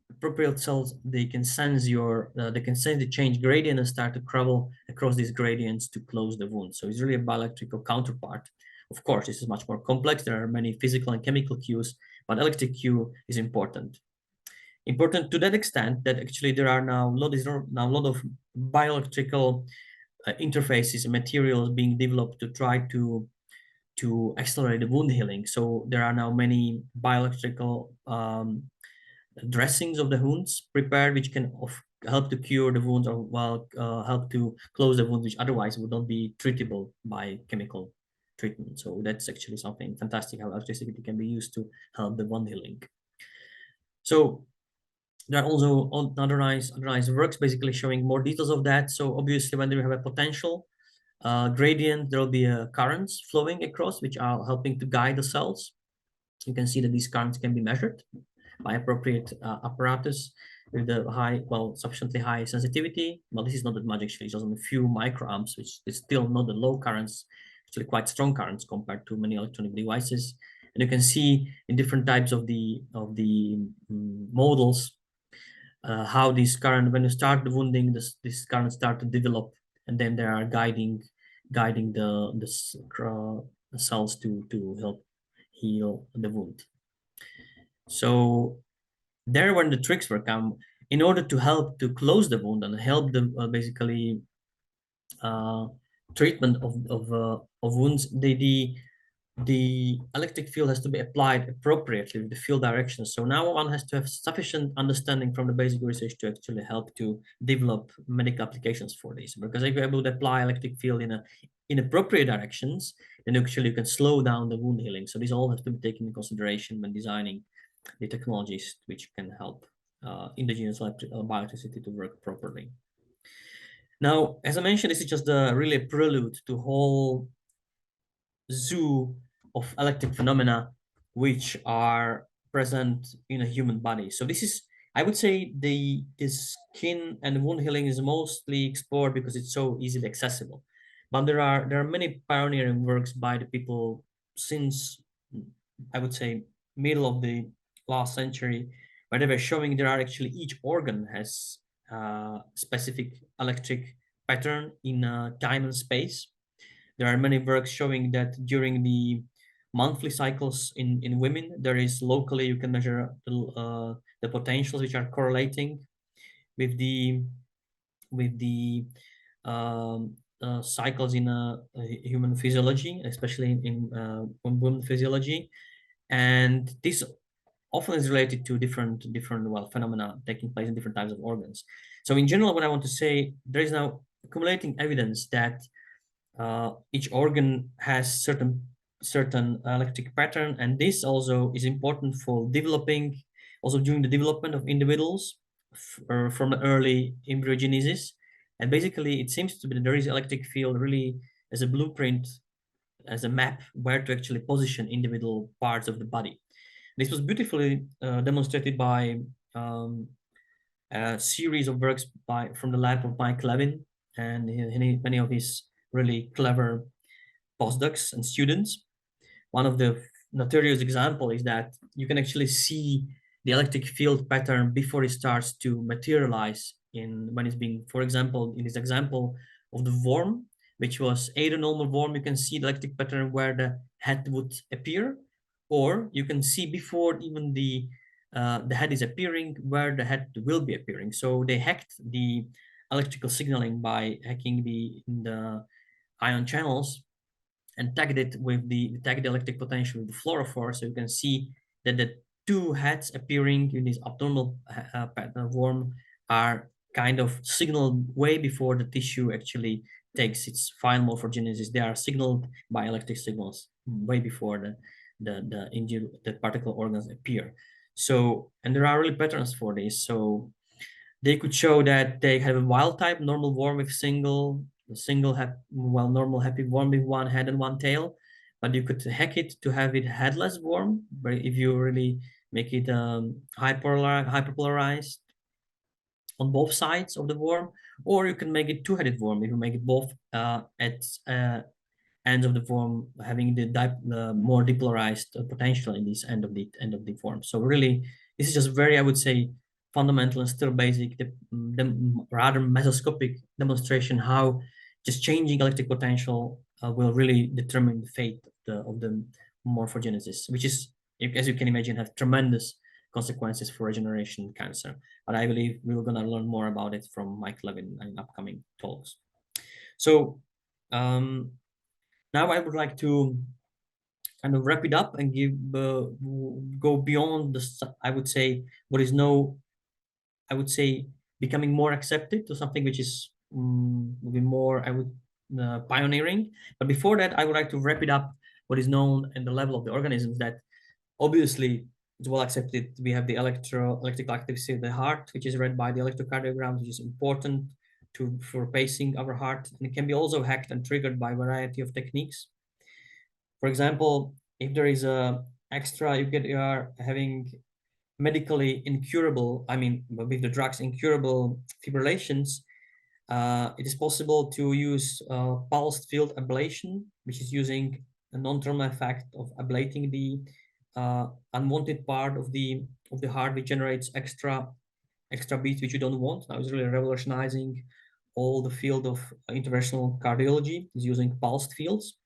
appropriate cells, they can sense the change gradient and start to travel across these gradients to close the wound. So it's really a bioelectrical counterpart. Of course, this is much more complex. There are many physical and chemical cues, but electric cue is important. Important to that extent that actually there are now a lot of bioelectrical interfaces and materials being developed to try to accelerate the wound healing. So there are now many bioelectrical dressings of the wounds prepared, which can help to cure the wounds, or help to close the wounds which otherwise would not be treatable by chemical treatment. So that's actually something fantastic, how electricity can be used to help the wound healing. So there are also other nice works basically showing more details of that. So obviously, when you have a potential gradient, there will be currents flowing across, which are helping to guide the cells. You can see that these currents can be measured by appropriate apparatus with the sufficiently high sensitivity. Well, this is not that much actually, it's just a few microamps, which is still not the low currents, actually quite strong currents compared to many electronic devices. And you can see in different types of the models how these current, when you start the wounding, this current start to develop, and then they are guiding the cells to help heal the wound. So there, when the tricks were come, in order to help to close the wound and help the basically treatment of wounds, the electric field has to be applied appropriately with the field direction. So now one has to have sufficient understanding from the basic research to actually help to develop medical applications for this. Because if you're able to apply electric field in appropriate directions, then actually you can slow down the wound healing. So this all has to be taken into consideration when designing the technologies which can help endogenous bioelectricity to work properly. Now, as I mentioned, this is just really a prelude to whole zoo of electric phenomena which are present in a human body. So this is, I would say, the skin and wound healing is mostly explored because it's so easily accessible. But there are many pioneering works by the people since, I would say, middle of the last century, where they were showing there are actually each organ has specific electric pattern in time and space. There are many works showing that during the monthly cycles in women, there is locally, you can measure the potentials which are correlating with the cycles in human physiology, especially in women physiology. And this often is related to different phenomena taking place in different types of organs. So in general, what I want to say, there is now accumulating evidence that each organ has certain electric pattern, and this also is important for developing, also during the development of individuals from the early embryogenesis. And basically, it seems to be that there is electric field really as a blueprint, as a map where to actually position individual parts of the body. This was beautifully demonstrated by a series of works from the lab of Mike Levin and many of his really clever postdocs and students. One of the notorious example is that you can actually see the electric field pattern before it starts to materialize when it's being, for example, in this example of the worm, which was either normal worm, you can see the electric pattern where the head would appear, or you can see before even the head is appearing where the head will be appearing. So they hacked the electrical signaling by hacking the ion channels and tagged it with the electric potential with the fluorophore. So you can see that the two heads appearing in this abnormal worm are kind of signaled way before the tissue actually takes its final morphogenesis. They are signaled by electric signals way before the particle organs appear. So, and there are really patterns for this. So they could show that they have a wild type normal worm with normal happy worm with one head and one tail, but you could hack it to have it headless worm, but if you really make it hyperpolarized on both sides of the worm, or you can make it two-headed worm if you make it both at ends of the worm having the more depolarized potential in this end of the worm. So really, this is just very, I would say, fundamental and still basic, the rather mesoscopic demonstration how just changing electric potential will really determine the fate of the morphogenesis, which is, as you can imagine, have tremendous consequences for regeneration cancer. But I believe we're going to learn more about it from Mike Levin in upcoming talks. So now I would like to kind of wrap it up and go beyond I would say, becoming more accepted to something which is will be more, I would pioneering. But before that, I would like to wrap it up what is known at the level of the organisms, that obviously it's well accepted. We have the electrical activity of the heart, which is read by the electrocardiogram, which is important for pacing our heart, and it can be also hacked and triggered by a variety of techniques. For example, if there is a extra, you are having medically incurable, I mean, with the drugs, incurable fibrillations, it is possible to use pulsed field ablation, which is using a non-thermal effect of ablating the unwanted part of the heart, which generates extra beats which you don't want. Now it's really revolutionizing all the field of interventional cardiology, is using pulsed fields.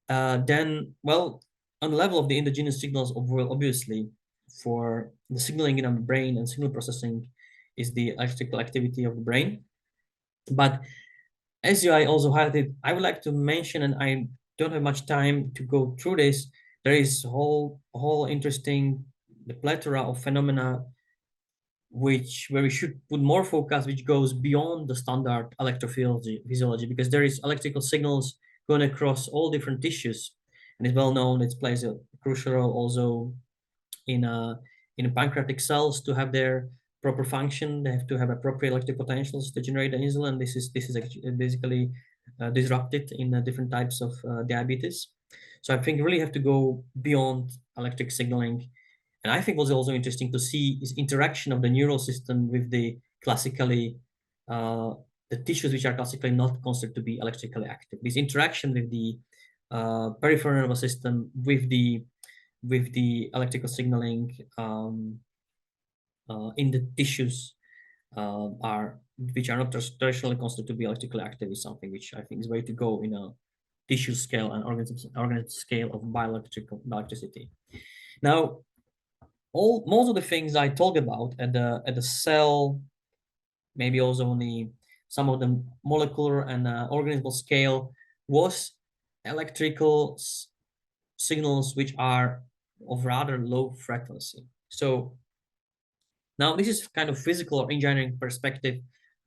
Then, well, on the level of the endogenous signals, obviously, for the signaling in our brain and signal processing is the electrical activity of the brain. But as I also highlighted, I would like to mention, and I don't have much time to go through this, there is a whole interesting, the plethora of phenomena where we should put more focus, which goes beyond the standard electrophysiology, because there is electrical signals going across all different tissues, and it's well known it plays a crucial role also in pancreatic cells to have their proper function. They have to have appropriate electric potentials to generate the insulin. This is basically disrupted in different types of diabetes. So I think you really have to go beyond electric signaling. And I think what's also interesting to see is interaction of the neural system with the classically the tissues which are classically not considered to be electrically active. This interaction with the peripheral nervous system with the electrical signaling in the tissues which are not traditionally considered to be electrically active is something which I think is way to go in a tissue scale and organism scale of bioelectricity. Now, most of the things I talked about at the cell, maybe also only some of the molecular and organismal scale, was electrical signals which are of rather low frequency. So now this is kind of physical or engineering perspective.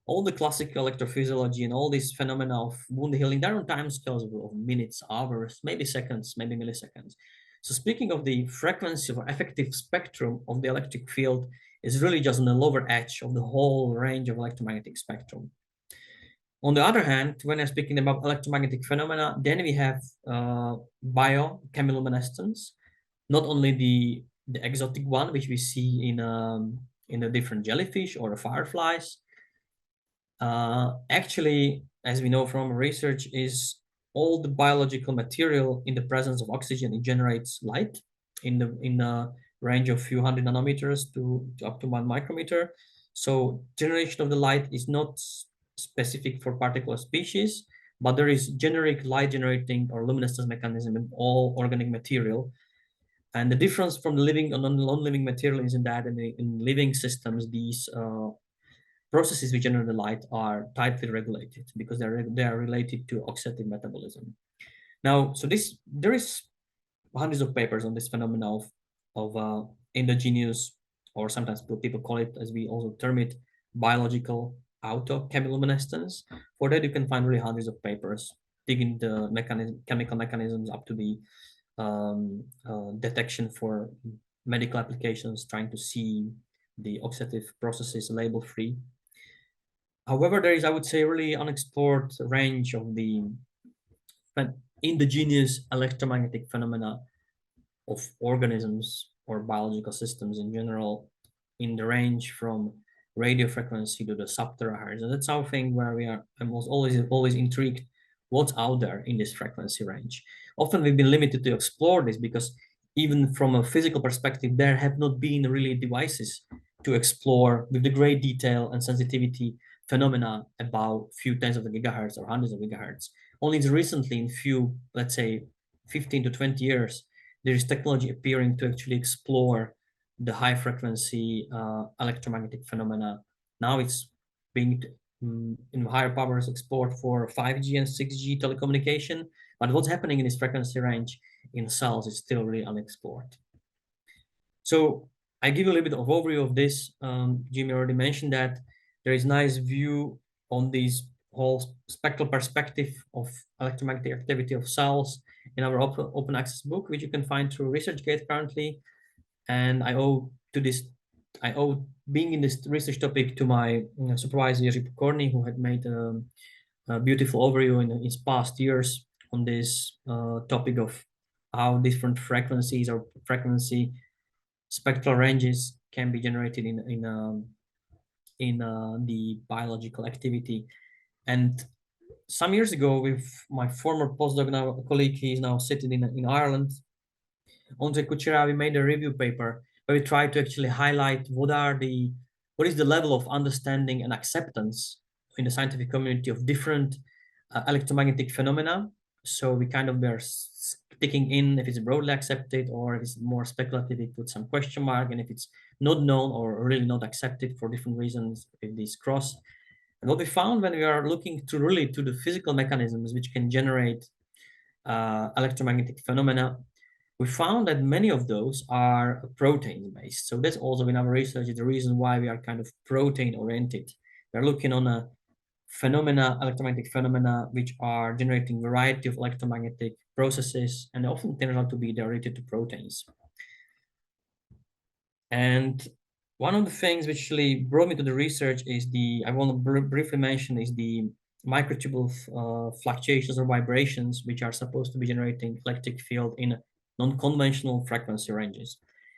All the classical electrophysiology and all these phenomena of wound healing, they're on time scales of minutes, hours, maybe seconds, maybe milliseconds. So speaking of the frequency or effective spectrum of the electric field is really just on the lower edge of the whole range of electromagnetic spectrum. On the other hand, when I'm speaking about electromagnetic phenomena, then we have biochemiluminescence, not only the exotic one, which we see in the different jellyfish or the fireflies. Actually, as we know from research, is all the biological material in the presence of oxygen, it generates light in the range of few hundred nanometers to up to 1 micrometer. So generation of the light is not specific for particular species, but there is generic light generating or luminescence mechanism in all organic material. And the difference from the living and non-living material is in that in living systems, these processes which generate the light are tightly regulated because they are related to oxidative metabolism. Now, so there is hundreds of papers on this phenomenon of endogenous, or sometimes people call it, as we also term it, biological chemiluminescence. For that, you can find really hundreds of papers digging the chemical mechanisms up to the detection for medical applications, trying to see the oxidative processes label-free. However, there is, I would say, really unexplored range of the endogenous electromagnetic phenomena of organisms or biological systems in general, in the range from radio frequency to the sub-terahertz. And that's something where I'm always intrigued what's out there in this frequency range. Often we've been limited to explore this because even from a physical perspective, there have not been really devices to explore with the great detail and sensitivity phenomena about few tens of the gigahertz or hundreds of gigahertz. Only recently, in few, let's say, 15 to 20 years, there is technology appearing to actually explore the high frequency electromagnetic phenomena. Now it's being in higher powers explored for 5G and 6G telecommunication, but what's happening in this frequency range in cells is still really unexplored. So I give you a little bit of overview of this. Jimmy already mentioned that there is nice view on this whole spectral perspective of electromagnetic activity of cells in our open access book, which you can find through ResearchGate currently. And I owe being in this research topic to my supervisor, Jiří Pokorný, who had made a beautiful overview in his past years on this topic of how different frequencies or frequency spectral ranges can be generated in the biological activity. And some years ago, with my former postdoc now colleague, he is now sitting in Ireland, Ondřej Kučera, we made a review paper where we tried to actually highlight what is the level of understanding and acceptance in the scientific community of different electromagnetic phenomena. So we kind of were sticking in if it's broadly accepted or if it's more speculative, we put some question mark, and if it's not known or really not accepted for different reasons, if these cross. And what we found when we are looking to really to the physical mechanisms which can generate electromagnetic phenomena, we found that many of those are protein based. So that's also in our research is the reason why we are kind of protein oriented. We're looking on a phenomena, electromagnetic phenomena, which are generating a variety of electromagnetic processes, and often turn out to be related to proteins. And one of the things which really brought me to the research is I want to briefly mention is the microtubule fluctuations or vibrations, which are supposed to be generating electric field in non-conventional frequency ranges.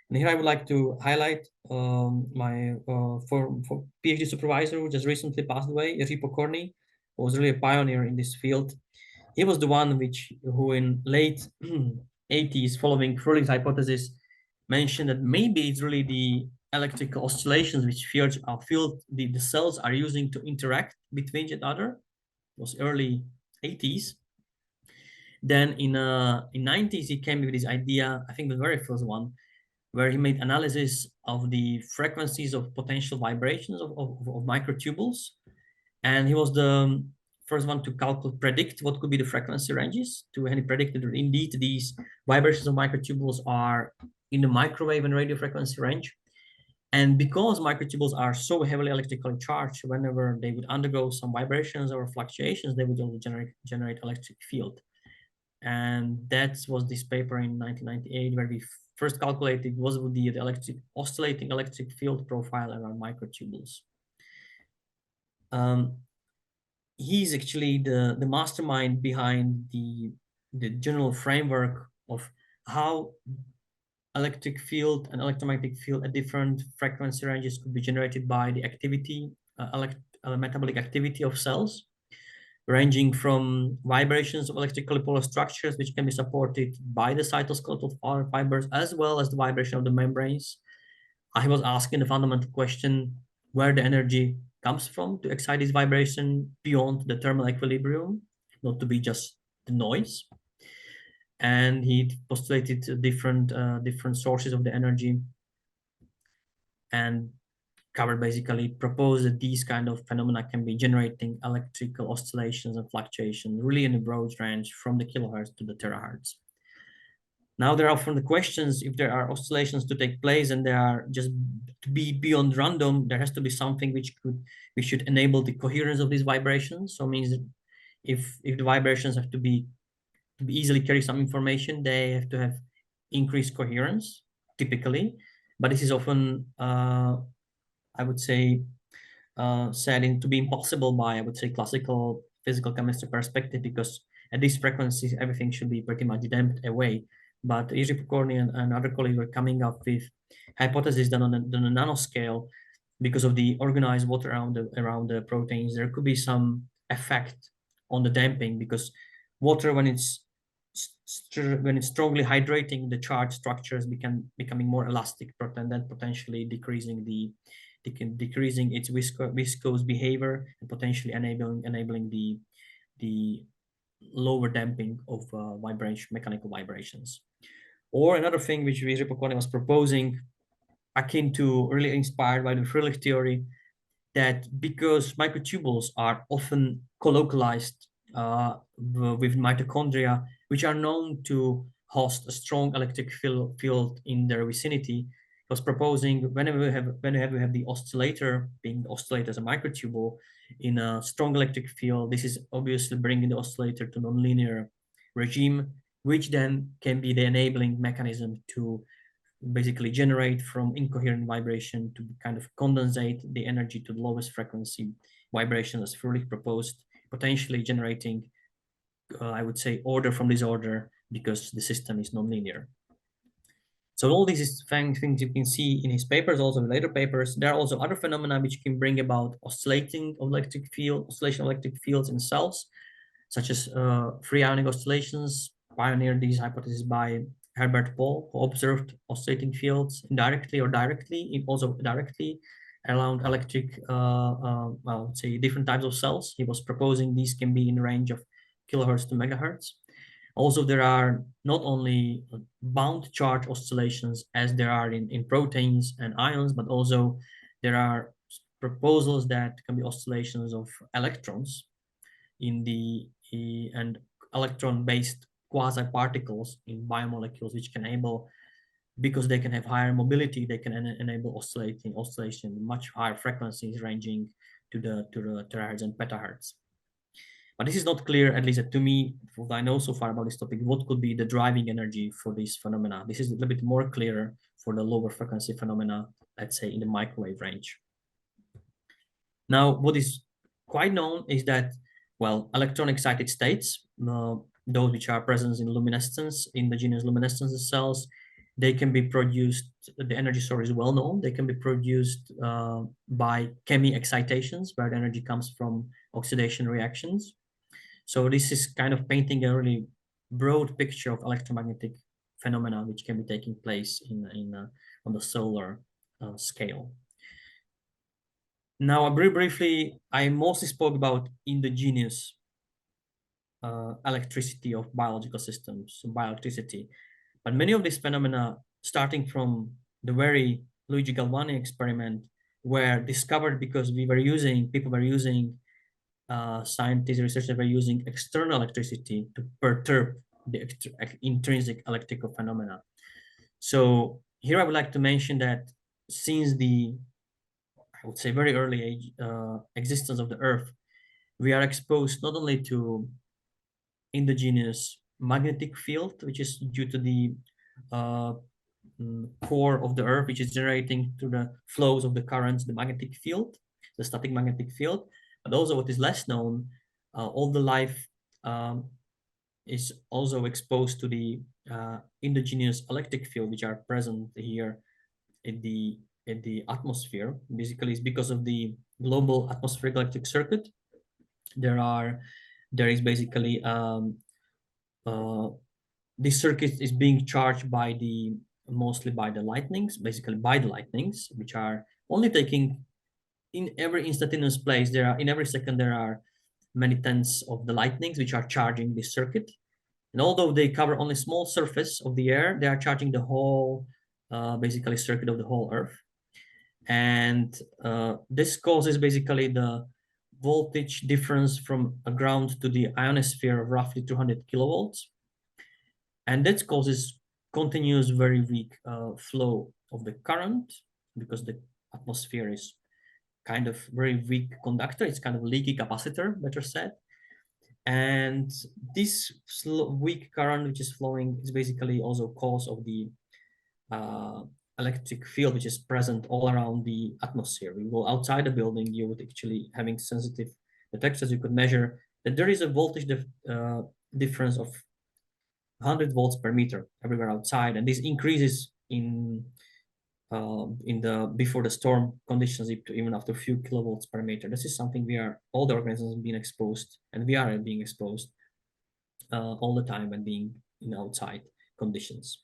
And here I would like to highlight my for PhD supervisor who just recently passed away, Jiří Pokorný, who was really a pioneer in this field. He was the one who in late 80s, following Fröhlich's hypothesis, mentioned that maybe it's really the electrical oscillations which the cells are using to interact between each other. It was early 80s. Then in 90s, he came with this idea, I think the very first one, where he made analysis of the frequencies of potential vibrations of microtubules. And he was the first one to predict what could be the frequency ranges. And he predicted that indeed these vibrations of microtubules are in the microwave and radio frequency range. And because microtubules are so heavily electrically charged, whenever they would undergo some vibrations or fluctuations, they would also generate electric field. And that was this paper in 1998 where we first calculated what would be the oscillating electric field profile around microtubules. He's actually the mastermind behind the general framework of how electric field and electromagnetic field at different frequency ranges could be generated by the activity, metabolic activity of cells, ranging from vibrations of electrically polar structures, which can be supported by the cytoskeletal fibers, as well as the vibration of the membranes. I was asking the fundamental question, where the energy comes from to excite this vibration beyond the thermal equilibrium, not to be just the noise. And he postulated different sources of the energy and proposed that these kind of phenomena can be generating electrical oscillations and fluctuations really in a broad range from the kilohertz to the terahertz. Now there are often the questions, if there are oscillations to take place and they are just to be beyond random, there has to be something which should enable the coherence of these vibrations. So it means that if the vibrations have to easily carry some information, they have to have increased coherence typically, but this is often I would say said to be impossible by, I would say, classical physical chemistry perspective, because at these frequencies everything should be pretty much damped away. But Jiří Pokorný and other colleagues were coming up with hypotheses that on a nanoscale, because of the organized water around the proteins, there could be some effect on the damping, because water, when it's strongly hydrating, the charged structures becoming more elastic, and then potentially decreasing its viscose behavior and potentially enabling the lower damping of mechanical vibrations. Or another thing which Jiří Pokorný was proposing, akin to really inspired by the Fröhlich theory, that because microtubules are often colocalized with mitochondria, which are known to host a strong electric field in their vicinity, was proposing whenever we have the oscillator, being the oscillator as a microtubule in a strong electric field, this is obviously bringing the oscillator to nonlinear regime, which then can be the enabling mechanism to basically generate from incoherent vibration to kind of condensate the energy to the lowest frequency vibration as Fröhlich proposed, potentially generating, I would say, order from disorder because the system is nonlinear. So all these things you can see in his papers, also in later papers. There are also other phenomena which can bring about oscillation of electric fields in cells, such as free ionic oscillations. Pioneered these hypotheses by Herbert Paul, who observed oscillating fields indirectly or directly, also directly around electric, well, say different types of cells. He was proposing these can be in the range of kilohertz to megahertz. Also, there are not only bound charge oscillations as there are in proteins and ions, but also there are proposals that can be oscillations of electrons in and electron-based quasi-particles in biomolecules, which can enable, because they can have higher mobility, they can enable oscillation much higher frequencies ranging to the terahertz and petahertz. But this is not clear, at least to me, what I know so far about this topic, what could be the driving energy for these phenomena. This is a little bit more clearer for the lower frequency phenomena, let's say in the microwave range. Now, what is quite known is that, well, electron excited states, those which are present in luminescence, endogenous luminescence cells, they can be produced, the energy source is well known, they can be produced by chemi-excitations, where the energy comes from oxidation reactions. So this is kind of painting a really broad picture of electromagnetic phenomena which can be taking place on the cellular scale. Now, very briefly, I mostly spoke about endogenous electricity of biological systems, so bioelectricity. But many of these phenomena, starting from the very Luigi Galvani experiment, were discovered because people were using scientists, researchers were using external electricity to perturb the intrinsic electrical phenomena. So here I would like to mention that since the, I would say, very early age existence of the Earth, we are exposed not only to endogenous magnetic field, which is due to the core of the Earth, which is generating through the flows of the currents, the magnetic field, the static magnetic field, but also what is less known, all the life is also exposed to the endogenous electric field, which are present here in the atmosphere. Basically, it's because of the global atmospheric electric circuit. There is basically this circuit is being charged by mostly by the lightnings, which are only taking in every instantaneous place. In every second there are many tens of the lightnings which are charging this circuit. And although they cover only small surface of the air, they are charging the whole basically circuit of the whole Earth. And this causes basically the voltage difference from a ground to the ionosphere of roughly 200 kilovolts. And that causes continuous very weak flow of the current, because the atmosphere is kind of very weak conductor. It's kind of leaky capacitor, better said. And this weak current which is flowing is basically also cause of the electric field which is present all around the atmosphere. We go outside the building, you would actually, having sensitive detectors, you could measure that there is a voltage difference of 100 volts per meter everywhere outside, and this increases before the storm conditions, even after a few kilovolts per meter. This is something all the organisms being exposed, and we are being exposed all the time when being in outside conditions.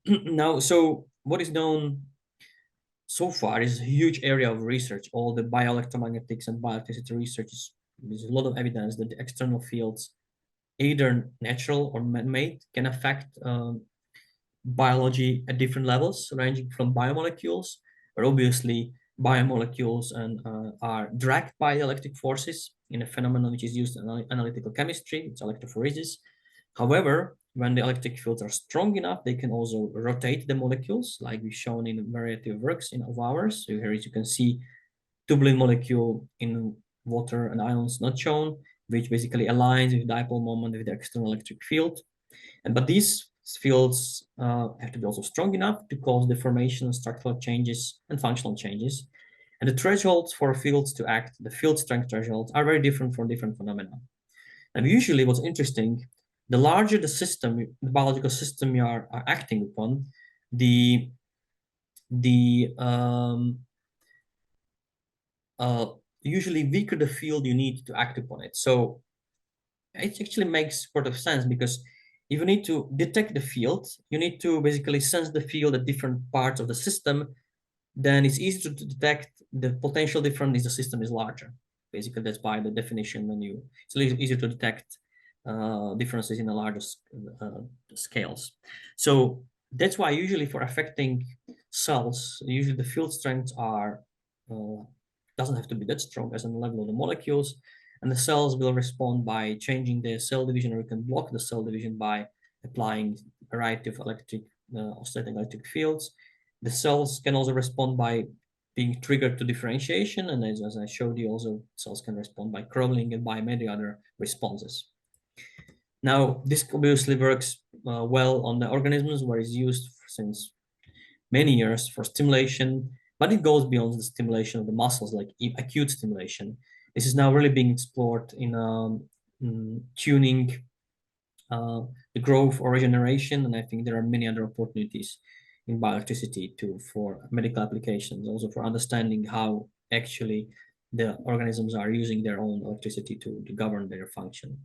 Now, so what is known so far is a huge area of research. All the bioelectromagnetics and bioelectricity research there's a lot of evidence that the external fields, either natural or man-made, can affect biology at different levels, ranging from biomolecules, where obviously biomolecules are dragged by electric forces in a phenomenon which is used in analytical chemistry, it's electrophoresis. However, when the electric fields are strong enough, they can also rotate the molecules, like we've shown in a variety of works of ours. So here, as you can see, tubulin molecule in water and ions not shown, which basically aligns with dipole moment with the external electric field. But these fields have to be also strong enough to cause the formation of structural changes and functional changes. And the thresholds for fields to act, the field strength thresholds, are very different for different phenomena. And usually what's interesting, the larger the system, the biological system you are acting upon, usually weaker the field you need to act upon it. So it actually makes sort of sense, because if you need to detect the field, you need to basically sense the field at different parts of the system. Then it's easy to detect the potential difference if the system is larger. Basically, that's by the definition when it's easier to detect differences in the larger scales. So that's why usually for affecting cells, usually the field strengths are doesn't have to be that strong as on the level of the molecules, and the cells will respond by changing the cell division, or you can block the cell division by applying a variety of oscillating electric fields. The cells can also respond by being triggered to differentiation, and as I showed you, also cells can respond by crawling and by many other responses. Now, this obviously works well on the organisms, where it's used since many years for stimulation, but it goes beyond the stimulation of the muscles, like acute stimulation. This is now really being explored in tuning the growth or regeneration, and I think there are many other opportunities in bioelectricity for medical applications, also for understanding how actually the organisms are using their own electricity to govern their function.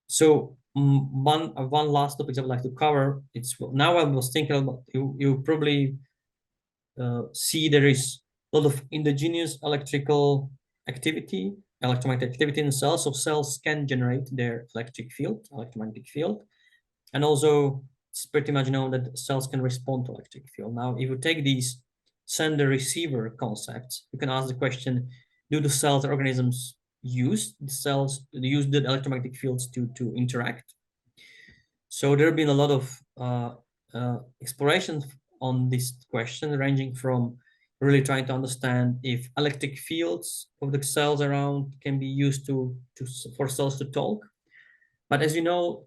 So one last topic I would like to cover, it's now I was thinking about, you probably see there is a lot of endogenous electrical activity, electromagnetic activity in cells. So cells can generate their electric field, electromagnetic field, and also it's pretty much known that cells can respond to electric field. Now, if you take these sender-receiver concepts, you can ask the question: do the cells or organisms use the electromagnetic fields to interact? So there have been a lot of explorations on this question, ranging from really trying to understand if electric fields of the cells around can be used for cells to talk. But as you know,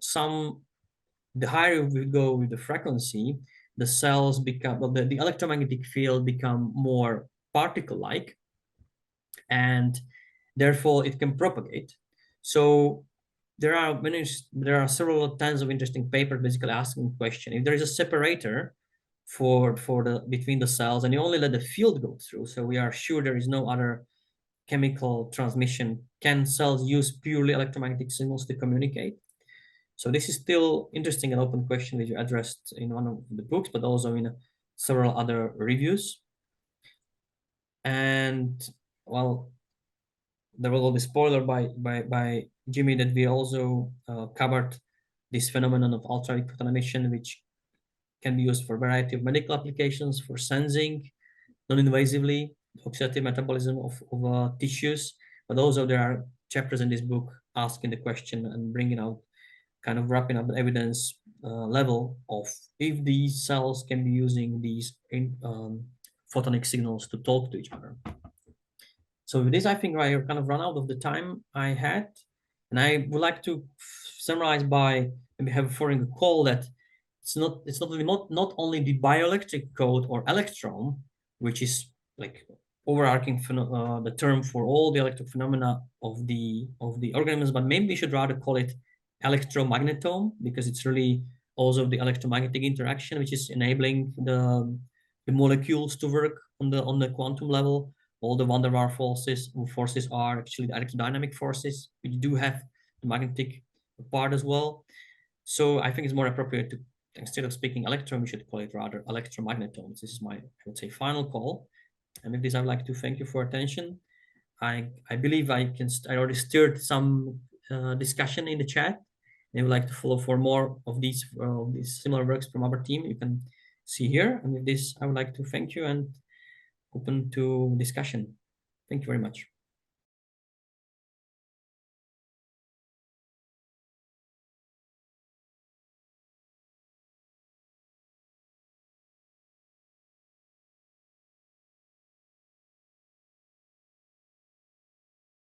the higher we go with the frequency, the cells become, well, the electromagnetic field become more particle-like, and therefore it can propagate. So there are several tens of interesting papers basically asking the question: if there is a separator between the cells, and you only let the field go through, so we are sure there is no other chemical transmission, can cells use purely electromagnetic signals to communicate? So this is still interesting and open question, which you addressed in one of the books, but also in several other reviews. And well, there was all the spoiler by Jimmy that we also covered this phenomenon of ultraviolet photon emission, which can be used for a variety of medical applications, for sensing non-invasively oxidative metabolism of tissues. But also there are chapters in this book asking the question and bringing out, kind of wrapping up the evidence level of if these cells can be using these photonic signals to talk to each other. So with this, I think I kind of run out of the time I had, and I would like to summarize by maybe have a foreign call that it's not only the bioelectric code or electron, which is like overarching the term for all the electric phenomena of the organisms, but maybe we should rather call it electromagnetome, because it's really also the electromagnetic interaction which is enabling the molecules to work on the quantum level. All the van der Waals forces are actually the electrodynamic forces, which do have the magnetic part as well. So I think it's more appropriate to, instead of speaking electron, we should call it rather electromagnetomes. This is my, I would say, final call. And with this, I would like to thank you for attention. I believe I already stirred some discussion in the chat. And would like to follow for more of these similar works from our team, you can see here. And with this, I would like to thank you and open to discussion. Thank you very much.